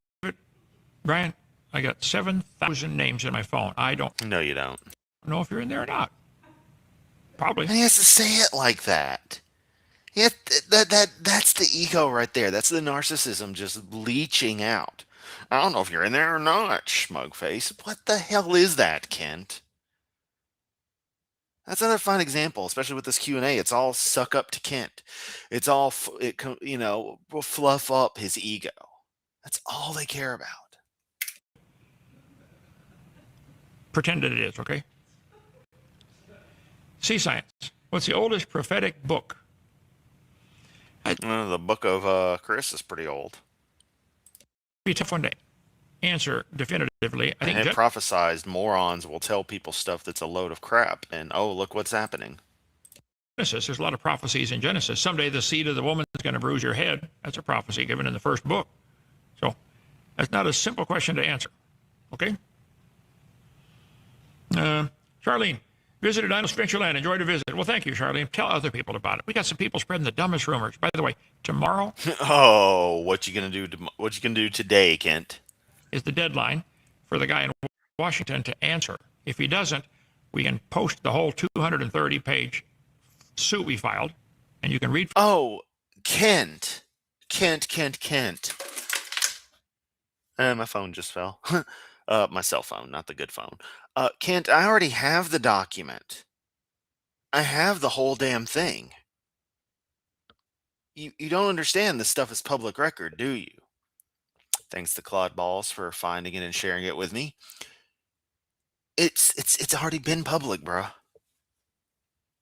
Brian, I got 7,000 names in my phone. I don't No, you don't. know if you're in there or not. Probably. And he has to say it like that. Yeah, that's the ego right there. That's the narcissism just leaching out. I don't know if you're in there or not, Schmugface. What the hell is that, Kent? That's another fine example, especially with this Q&A. It's all suck up to Kent. It's all will fluff up his ego. That's all they care about. Pretend that it is, okay? Sea Science. What's the oldest prophetic book? The book of Chris is pretty old. Be a tough one to answer definitively. I think And it prophesized morons will tell people stuff that's a load of crap. And oh, look what's happening. Genesis, there's a lot of prophecies in Genesis. Someday the seed of the woman is going to bruise your head. That's a prophecy given in the first book. So that's not a simple question to answer. Okay? Charlene, visited Dino's Adventureland. Enjoyed a visit. Well, thank you, Charlene. Tell other people about it. We got some people spreading the dumbest rumors. By the way, tomorrow Oh, what you gonna do? What you gonna do today, Kent? is the deadline for the guy in Washington to answer. If he doesn't, we can post the whole 230-page suit we filed, and you can read. Oh, Kent. My phone just fell. My cell phone, not the good phone. Kent, I already have the document. I have the whole damn thing. You don't understand this stuff is public record, do you? Thanks to Claude Balls for finding it and sharing it with me. It's already been public, bruh.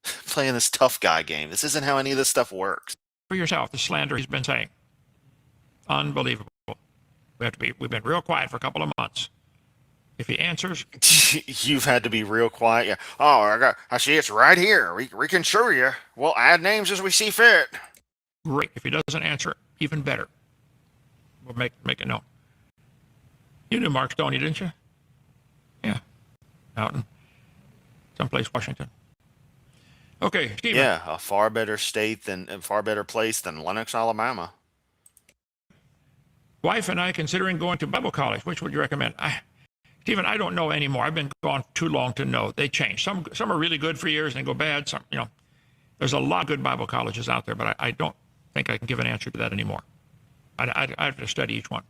Playing this tough guy game. This isn't how any of this stuff works. For yourself the slander he's been saying. Unbelievable. We've been real quiet for a couple of months. If he answers, You've had to be real quiet. Yeah. Oh, I see it's right here. We can show you. We'll add names as we see fit. great. If he doesn't answer, even better. We'll make it known. You knew Mark Stoney, didn't you? Yeah. Out in someplace, Washington. Okay, Stephen. Yeah, a far better place than Lenox, Alabama. Wife and I considering going to Bible college. Which would you recommend? Stephen, I don't know anymore. I've been gone too long to know. They change. Some are really good for years and they go bad. Some, there's a lot of good Bible colleges out there, but I don't think I can give an answer to that anymore. I have to study each one.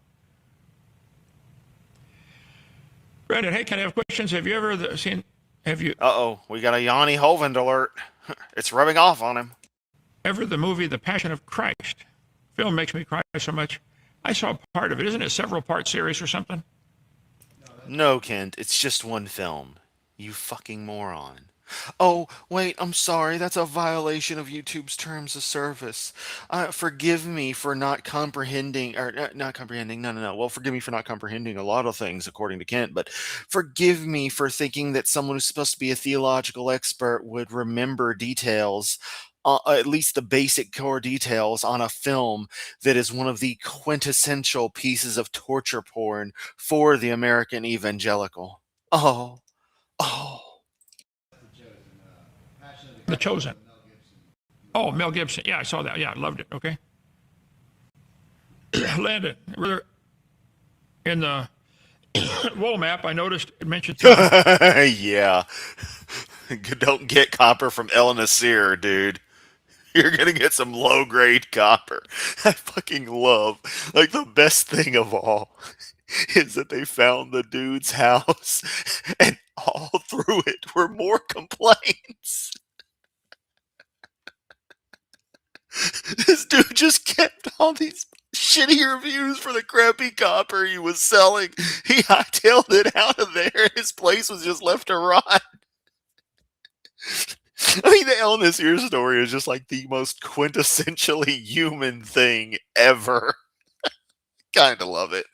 Brandon, hey, can I have questions? Have you ever seen? Uh-oh, we got a Yanni Hovind alert. It's rubbing off on him. Ever the movie The Passion of Christ? Film makes me cry so much. I saw part of it. Isn't it a several-part series or something? No, Kent, it's just one film. You fucking moron. Oh, wait, I'm sorry. That's a violation of YouTube's terms of service. Forgive me for not comprehending, or not comprehending, no. Well, forgive me for not comprehending a lot of things, according to Kent, but forgive me for thinking that someone who's supposed to be a theological expert would remember details, at least the basic core details, on a film that is one of the quintessential pieces of torture porn for the American evangelical. Oh. The Chosen. Oh, Mel Gibson. Yeah, I saw that. Yeah, I loved it. Okay. Landon, in the Wool map, I noticed it mentioned. Yeah. Don't get copper from El Nasir, dude. You're gonna get some low-grade copper. I fucking love, the best thing of all is that they found the dude's house, and all through it were more complaints. This dude just kept all these shitty reviews for the crappy copper he was selling. He hightailed it out of there. His place was just left to rot. I mean, the El Nasir story is just like the most quintessentially human thing ever. Kinda love it.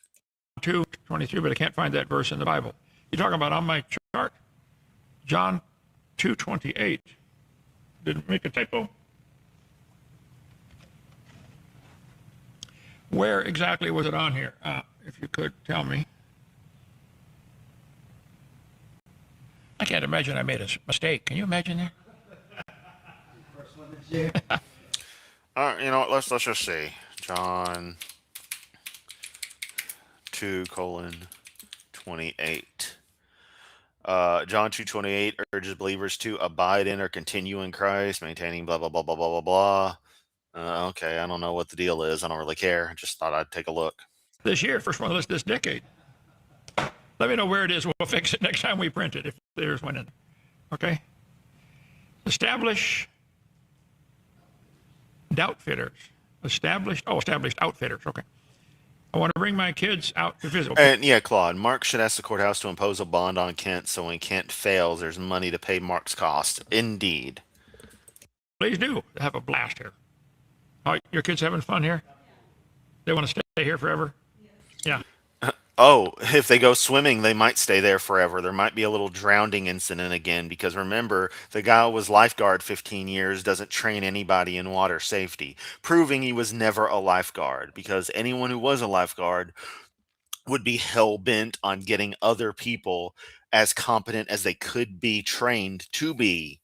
2:23, but I can't find that verse in the Bible. You're talking about on my chart? John 2:28. Did it make a typo? Where exactly was it on here? If you could tell me. I can't imagine I made a mistake. Can you imagine that? You know what? Let's just see. John 2:28. John 2:28 urges believers to abide in or continue in Christ, maintaining blah blah blah blah blah blah blah. Okay, I don't know what the deal is. I don't really care. I just thought I'd take a look. This year, first one of this decade. Let me know where it is. We'll fix it next time we print it if there's one in there. Okay? Established outfitters. Established outfitters. Okay. I want to bring my kids out to visit. Okay. And yeah, Claude, Mark should ask the courthouse to impose a bond on Kent so when Kent fails, there's money to pay Mark's cost. Indeed. Please do have a blast here. Oh, your kids having fun here? They want to stay here forever? Yeah. Oh, if they go swimming, they might stay there forever. There might be a little drowning incident again because remember, the guy who was lifeguard 15 years doesn't train anybody in water safety, proving he was never a lifeguard because anyone who was a lifeguard would be hell bent on getting other people as competent as they could be trained to be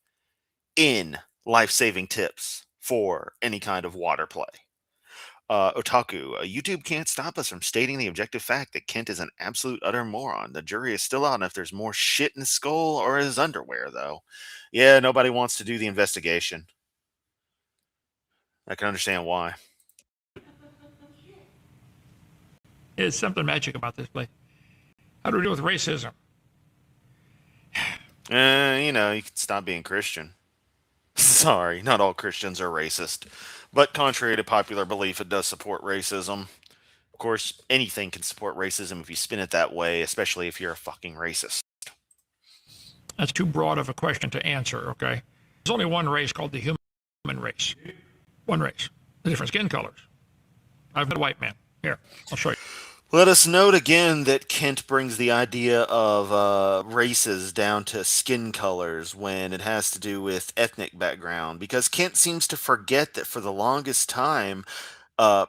in life-saving tips for any kind of water play. Otaku, YouTube can't stop us from stating the objective fact that Kent is an absolute utter moron. The jury is still out on if there's more shit in his skull or his underwear, though. Yeah, nobody wants to do the investigation. I can understand why. There's something magic about this place. How do we deal with racism? You know, you can stop being Christian. Sorry, not all Christians are racist. But contrary to popular belief, it does support racism. Of course, anything can support racism if you spin it that way, especially if you're a fucking racist. That's too broad of a question to answer, okay? There's only one race called the human race. One race. The different skin colors. I've met a white man. Here, I'll show you. Let us note again that Kent brings the idea of races down to skin colors when it has to do with ethnic background, because Kent seems to forget that for the longest time,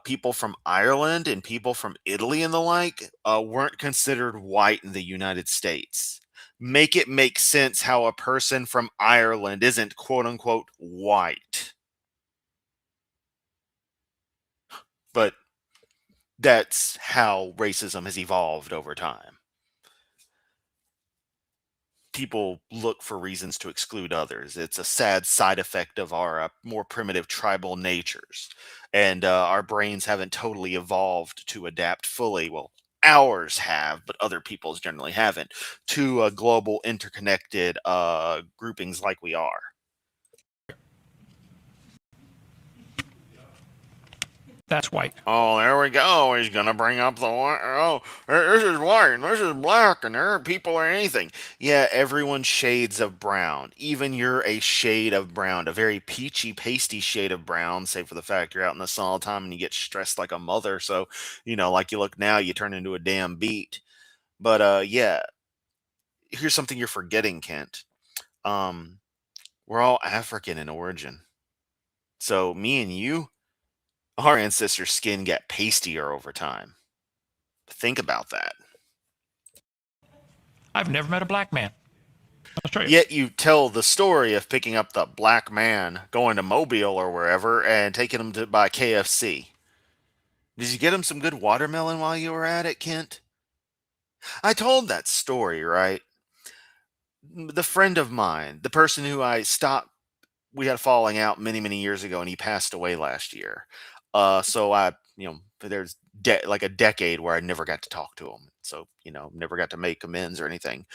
people from Ireland and people from Italy and the like weren't considered white in the United States. Make it make sense how a person from Ireland isn't quote unquote white. But that's how racism has evolved over time. People look for reasons to exclude others. It's a sad side effect of our more primitive tribal natures. And our brains haven't totally evolved to adapt fully. Well, ours have, but other people's generally haven't, to global interconnected groupings like we are. That's white. Oh, there we go. He's gonna bring up the white. Oh, this is white, and this is black, and there aren't people or anything. Yeah, everyone's shades of brown. Even you're a shade of brown, a very peachy, pasty shade of brown. Save for the fact you're out in the sun all the time and you get stressed like a mother. So, you know, like you look now, you turn into a damn beet. But yeah, here's something you're forgetting, Kent. Um, we're all African in origin. So me and you, our ancestors' skin got pastier over time. Think about that. I've never met a black man. I'll show you. Yet you tell the story of picking up the black man, going to Mobile or wherever, and taking him to buy KFC. Did you get him some good watermelon while you were at it, Kent? I told that story, right? The friend of mine, the person who I stopped, we had a falling out many, many years ago, and he passed away last year. So I, there's like a decade where I never got to talk to him. So, never got to make amends or anything.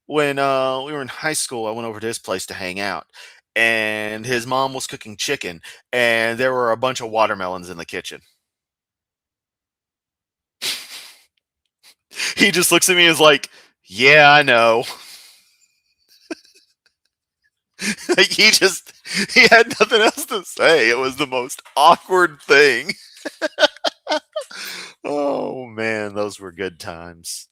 When we were in high school, I went over to his place to hang out, and his mom was cooking chicken, and there were a bunch of watermelons in the kitchen. He just looks at me and is like, "Yeah, I know." Like he had nothing else to say. It was the most awkward thing. Oh man, those were good times.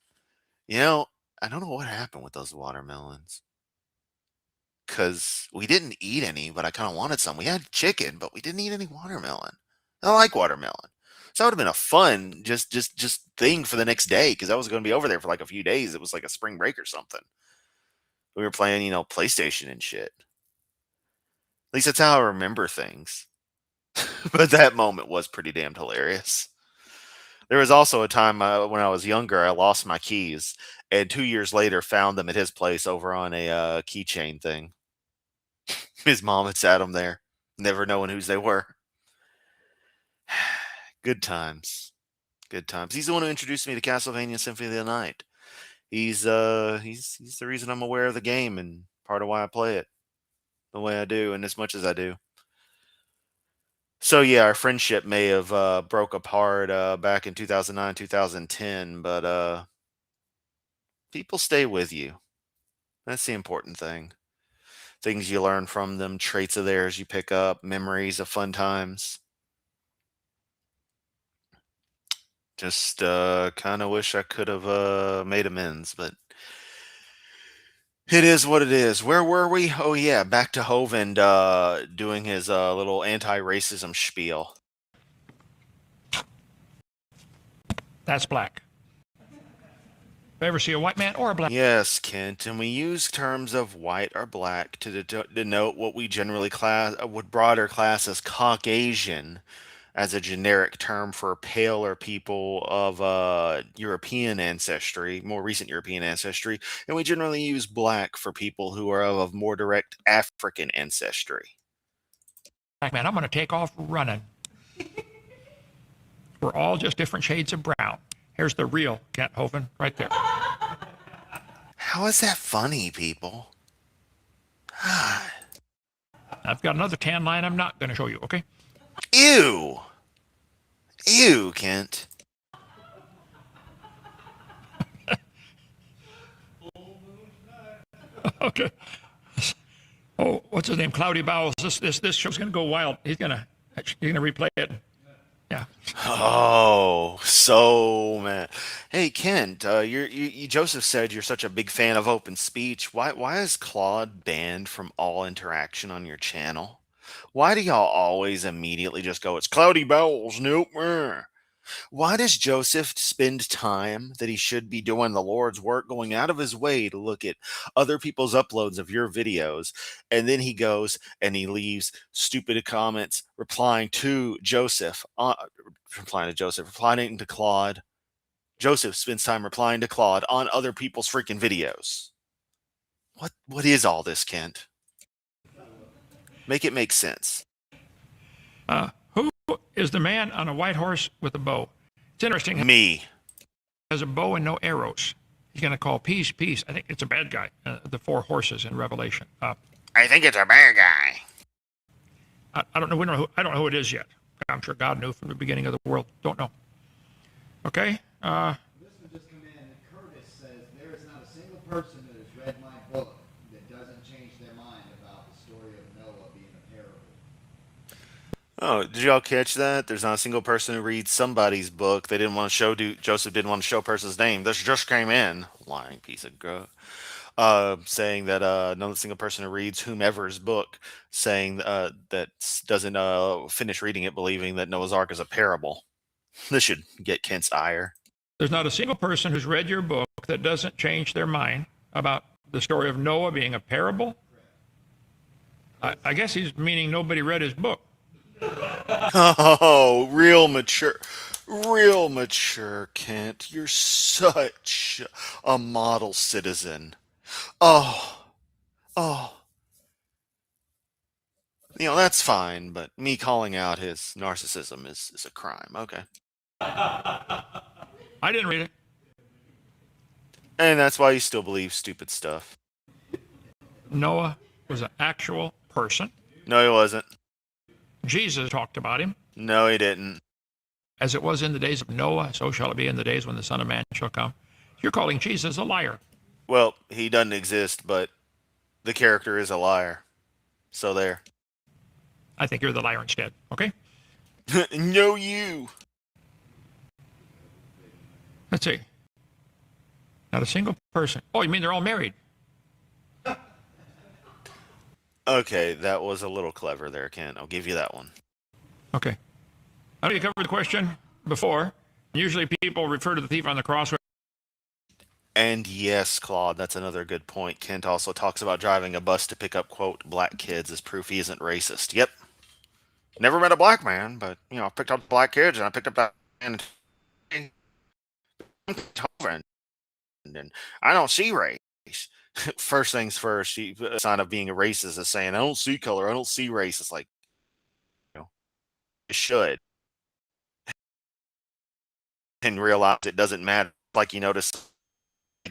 I don't know what happened with those watermelons. Because we didn't eat any, but I kind of wanted some. We had chicken, but we didn't eat any watermelon. I like watermelon. So that would have been a fun just thing for the next day because I was going to be over there for like a few days. It was like a spring break or something. We were playing, PlayStation and shit. At least that's how I remember things. But that moment was pretty damn hilarious. There was also a time when I was younger, I lost my keys, and 2 years later found them at his place over on a keychain thing. His mom had sat them there, never knowing whose they were. Good times. Good times. He's the one who introduced me to Castlevania Symphony of the Night. He's the reason I'm aware of the game and part of why I play it the way I do and as much as I do. So yeah, our friendship may have broke apart back in 2009, 2010, but people stay with you. That's the important thing. Things you learn from them, traits of theirs you pick up, memories of fun times. Just kind of wish I could have made amends, but it is what it is. Where were we? Oh yeah, back to Hovind doing his little anti-racism spiel. That's black. If you ever see a white man or a black Yes, Kent, and we use terms of white or black to denote what we generally would broader class as Caucasian, as a generic term for paler people of European ancestry, more recent European ancestry, and we generally use black for people who are of more direct African ancestry. man, I'm going to take off running. We're all just different shades of brown. Here's the real Kent Hovind right there. How is that funny, people? I've got another tan line I'm not going to show you, okay? Ew! Ew, Kent. Okay. Oh, what's his name? Cloudy Bowels. This show's going to go wild. He's going to replay it. Yeah. Oh, so man. Hey, Kent, Joseph said you're such a big fan of open speech. Why is Claude banned from all interaction on your channel? Why do y'all always immediately just go, it's Cloudy Bowels, nope. Why does Joseph spend time that he should be doing the Lord's work, going out of his way to look at other people's uploads of your videos, and then he goes and he leaves stupid comments replying to Joseph, replying to Claude. Joseph spends time replying to Claude on other people's freaking videos. What is all this, Kent? Make it make sense. Who is the man on a white horse with a bow? It's interesting. Me. Has a bow and no arrows. He's going to call peace, peace. I think it's a bad guy. The four horses in Revelation. I think it's a bad guy. I don't know. I don't know who it is yet. I'm sure God knew from the beginning of the world. Don't know. Okay. This one just come in, and Curtis says there is not a single person that has read my book that doesn't change their mind about the story of Noah being a parable. Oh, did y'all catch that? There's not a single person who reads somebody's book. They didn't want to show. Joseph didn't want to show a person's name. This just came in. Lying piece of growth. Saying that not a single person who reads whomever's book, saying that doesn't finish reading it, believing that Noah's Ark is a parable. This should get Kent's ire. There's not a single person who's read your book that doesn't change their mind about the story of Noah being a parable. I guess he's meaning nobody read his book. Oh, real mature, Kent. You're such a model citizen. Oh, oh. That's fine, but me calling out his narcissism is a crime. Okay. I didn't read it. And that's why you still believe stupid stuff. Noah was an actual person. No, he wasn't. Jesus talked about him. No, he didn't. As it was in the days of Noah, so shall it be in the days when the Son of Man shall come. You're calling Jesus a liar. Well, he doesn't exist, but the character is a liar. So there. I think you're the liar instead, okay? No, you. Let's see. Not a single person. Oh, you mean they're all married? Okay, that was a little clever there, Kent. I'll give you that one. Okay. I know you covered the question before. Usually people refer to the thief on the cross. And yes, Claude, that's another good point. Kent also talks about driving a bus to pick up, quote, black kids as proof he isn't racist. Yep. Never met a black man, but I picked up black kids and I picked up that and and I don't see race. First things first, sign of being a racist is saying I don't see color, I don't see race. It's like you should, and realize it doesn't matter. Like you notice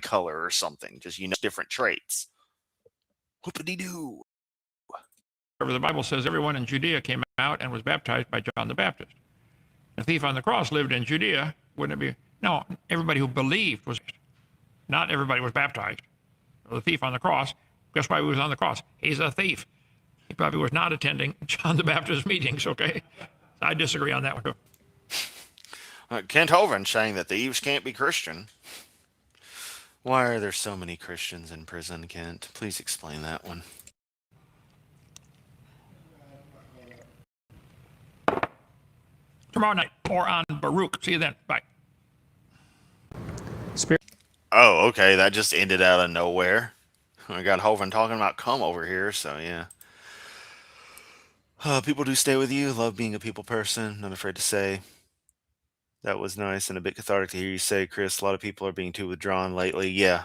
color or something, just different traits. Whoopity doo. The Bible says everyone in Judea came out and was baptized by John the Baptist. The thief on the cross lived in Judea, wouldn't it be? No, everybody who believed was. Not everybody was baptized. The thief on the cross, guess why he was on the cross? He's a thief. He probably was not attending John the Baptist meetings, okay? I disagree on that one, too. Kent Hovind saying that thieves can't be Christian. Why are there so many Christians in prison, Kent? Please explain that one. Tomorrow night, more on Baruch. See you then. Bye. Oh, okay. That just ended out of nowhere. I got Hovind talking about come over here, so yeah. People do stay with you. Love being a people person. Not afraid to say. That was nice and a bit cathartic to hear you say, Chris. A lot of people are being too withdrawn lately. Yeah,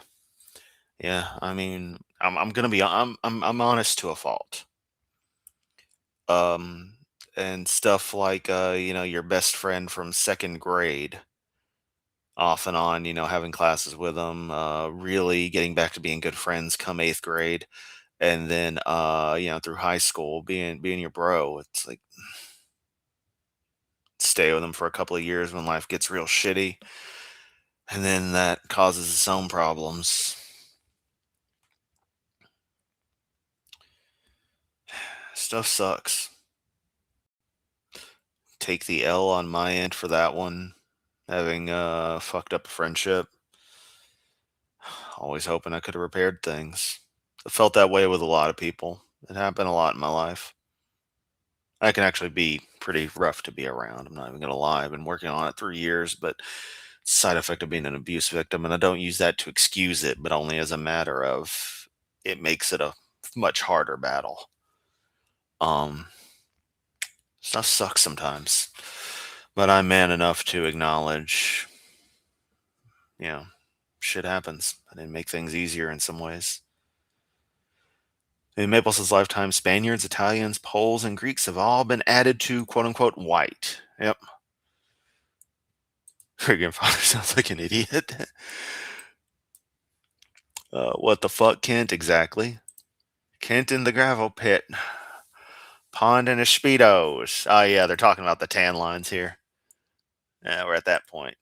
yeah. I mean, I'm gonna be I'm honest to a fault. Um, and stuff like your best friend from second grade, off and on, having classes with them, really getting back to being good friends come eighth grade, and then through high school being your bro. It's like stay with them for a couple of years when life gets real shitty, and then that causes its own problems. Stuff sucks. Take the L on my end for that one. Having fucked up a friendship. Always hoping I could have repaired things. I felt that way with a lot of people. It happened a lot in my life. I can actually be pretty rough to be around. I'm not even gonna lie. I've been working on it 3 years, but side effect of being an abuse victim, and I don't use that to excuse it, but only as a matter of it makes it a much harder battle. Um, Stuff sucks sometimes, but I'm man enough to acknowledge, you know, shit happens. I didn't make things easier in some ways. In Maples's lifetime, Spaniards, Italians, Poles, and Greeks have all been added to quote unquote white. Yep. Her grandfather sounds like an idiot. What the fuck, Kent? Exactly. Kent in the gravel pit. Pond and his speedos. Oh yeah, they're talking about the tan lines here. Yeah, we're at that point.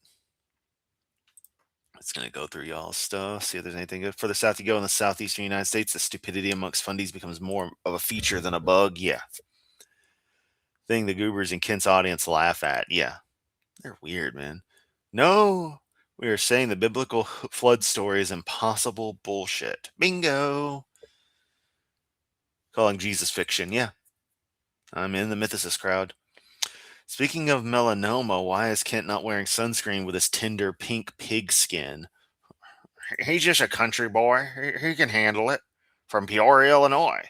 It's gonna go through y'all's stuff. See if there's anything good. Further south you go in the southeastern United States, the stupidity amongst fundies becomes more of a feature than a bug. Yeah. Thing the goobers in Kent's audience laugh at. Yeah. They're weird, man. No, we are saying the biblical flood story is impossible bullshit. Bingo. Calling Jesus fiction. Yeah. I'm in the mythicist crowd. Speaking of melanoma, why is Kent not wearing sunscreen with his tender pink pig skin? He's just a country boy. He can handle it. From Peoria, Illinois.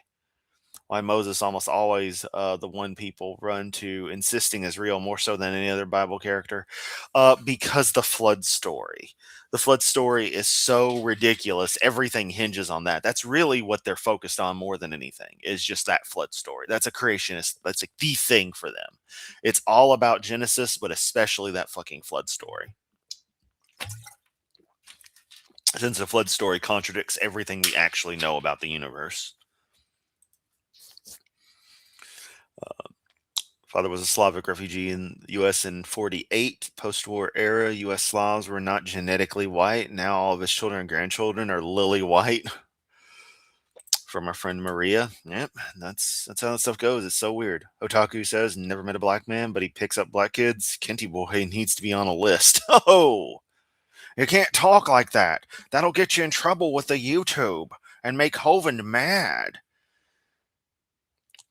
Why Moses almost always the one people run to insisting is real more so than any other Bible character? Because the flood story. The flood story is so ridiculous. Everything hinges on that. That's really what they're focused on more than anything, is just that flood story. That's a creationist. That's like the thing for them. It's all about Genesis, but especially that fucking flood story. Since the flood story contradicts everything we actually know about the universe. Father was a Slavic refugee in the U.S. in 48. Post-war era, U.S. Slavs were not genetically white. Now all of his children and grandchildren are lily white. From our friend Maria. Yep, that's how that stuff goes. It's so weird. Otaku says, never met a black man, but he picks up black kids. Kenty boy needs to be on a list. Oh, you can't talk like that. That'll get you in trouble with the YouTube and make Hovind mad.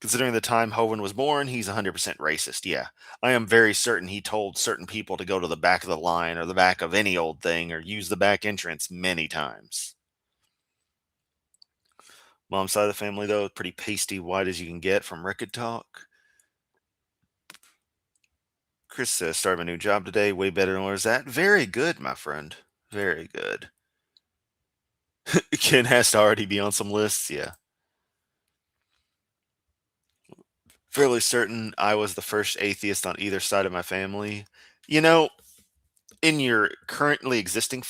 Considering the time Hovind was born, he's 100% racist. Yeah, I am very certain he told certain people to go to the back of the line or the back of any old thing or use the back entrance many times. Mom's side of the family, though, pretty pasty white as you can get from Record Talk. Chris says, start my new job today. Way better than where was that. Very good, my friend. Very good. Ken has to already be on some lists. Yeah. Fairly certain I was the first atheist on either side of my family. You know, in your currently existing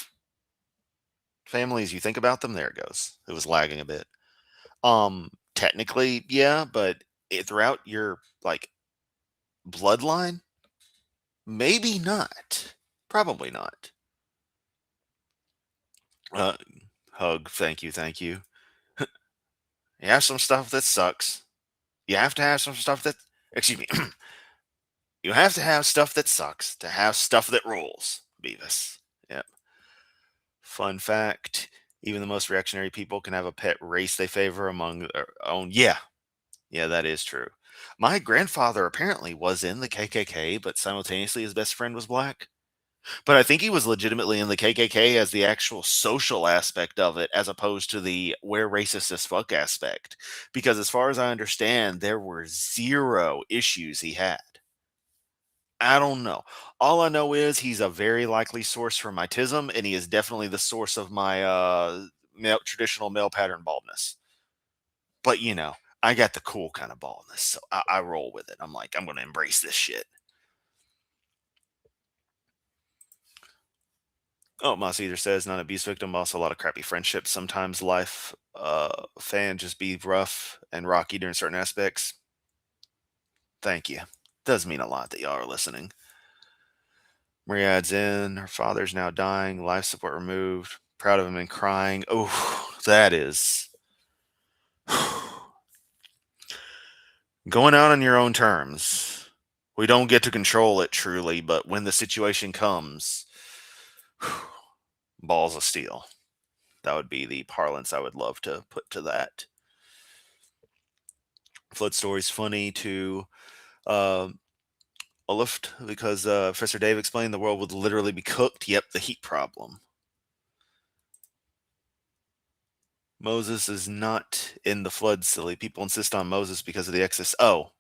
families, you think about them, there it goes. It was lagging a bit. Technically, yeah, but throughout your like bloodline, maybe not. Probably not. Uh, hug. Thank you. Thank you. You have some stuff that sucks. You have to have some stuff that. Excuse me. You have to have stuff that sucks to have stuff that rules, Beavis. Yep. Fun fact: even the most reactionary people can have a pet race they favor among their own. Yeah, yeah, that is true. My grandfather apparently was in the KKK, but simultaneously his best friend was black. But I think he was legitimately in the KKK as the actual social aspect of it, as opposed to the we're racist as fuck aspect. Because as far as I understand, there were zero issues he had. I don't know. All I know is he's a very likely source for my tism, and he is definitely the source of my traditional male pattern baldness. But I got the cool kind of baldness, so I roll with it. I'm like, I'm going to embrace this shit. Oh, Moss either says not a abuse victim, but also a lot of crappy friendships. Sometimes life fan just be rough and rocky during certain aspects. Thank you. Does mean a lot that y'all are listening. Maria adds in, her father's now dying, life support removed. Proud of him and crying. Oh, that is going out on your own terms. We don't get to control it truly, but when the situation comes, balls of steel. That would be the parlance I would love to put to that. Flood story's funny to uh, a lift because Professor Dave explained the world would literally be cooked. Yep, the heat problem. Moses is not in the flood, silly. People insist on Moses because of the Exodus. Oh,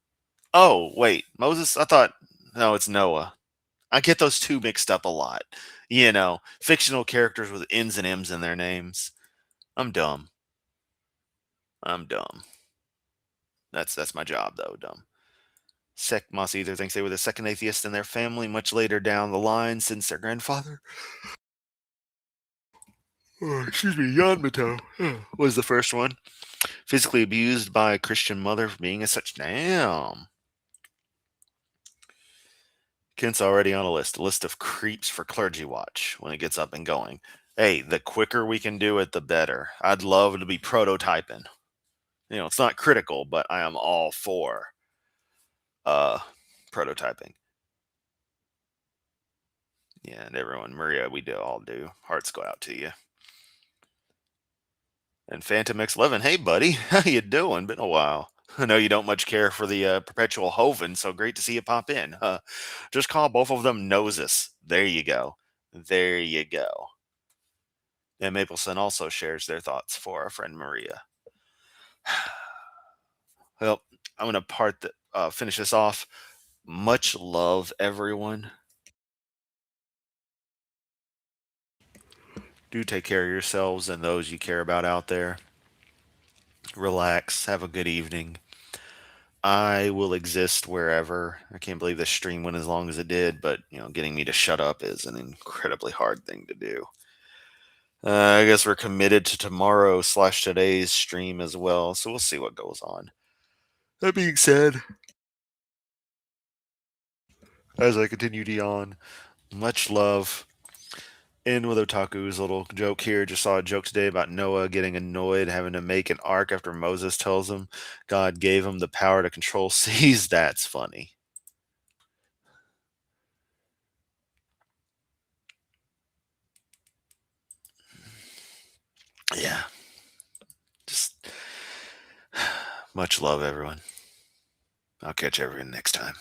wait. Moses? I thought, no, it's Noah. I get those two mixed up a lot. Fictional characters with N's and M's in their names. I'm dumb. I'm dumb. That's my job, though, dumb. Moss either thinks they were the second atheist in their family much later down the line since their grandfather. Excuse me, Yamato was the first one. Physically abused by a Christian mother for being as such. Damn. Kent's already on a list of creeps for Clergy Watch when it gets up and going. Hey, the quicker we can do it, the better. I'd love to be prototyping. It's not critical, but I am all for prototyping. Yeah, and everyone, Maria, we all do. Hearts go out to you. And Phantom X11, hey buddy, how you doing? Been a while. I know you don't much care for the perpetual Hoven, so great to see you pop in. Just call both of them noses. There you go. There you go. And Mapleson also shares their thoughts for our friend Maria. Well, I'm going to finish this off. Much love, everyone. Do take care of yourselves and those you care about out there. Relax. Have a good evening. I will exist wherever. I can't believe this stream went as long as it did, but getting me to shut up is an incredibly hard thing to do. I guess we're committed to tomorrow/today's stream as well, so we'll see what goes on. That being said, as I continue to yawn, much love. In with Otaku's little joke here. Just saw a joke today about Noah getting annoyed having to make an ark after Moses tells him God gave him the power to control seas. That's funny. Yeah. Just much love, everyone. I'll catch everyone next time.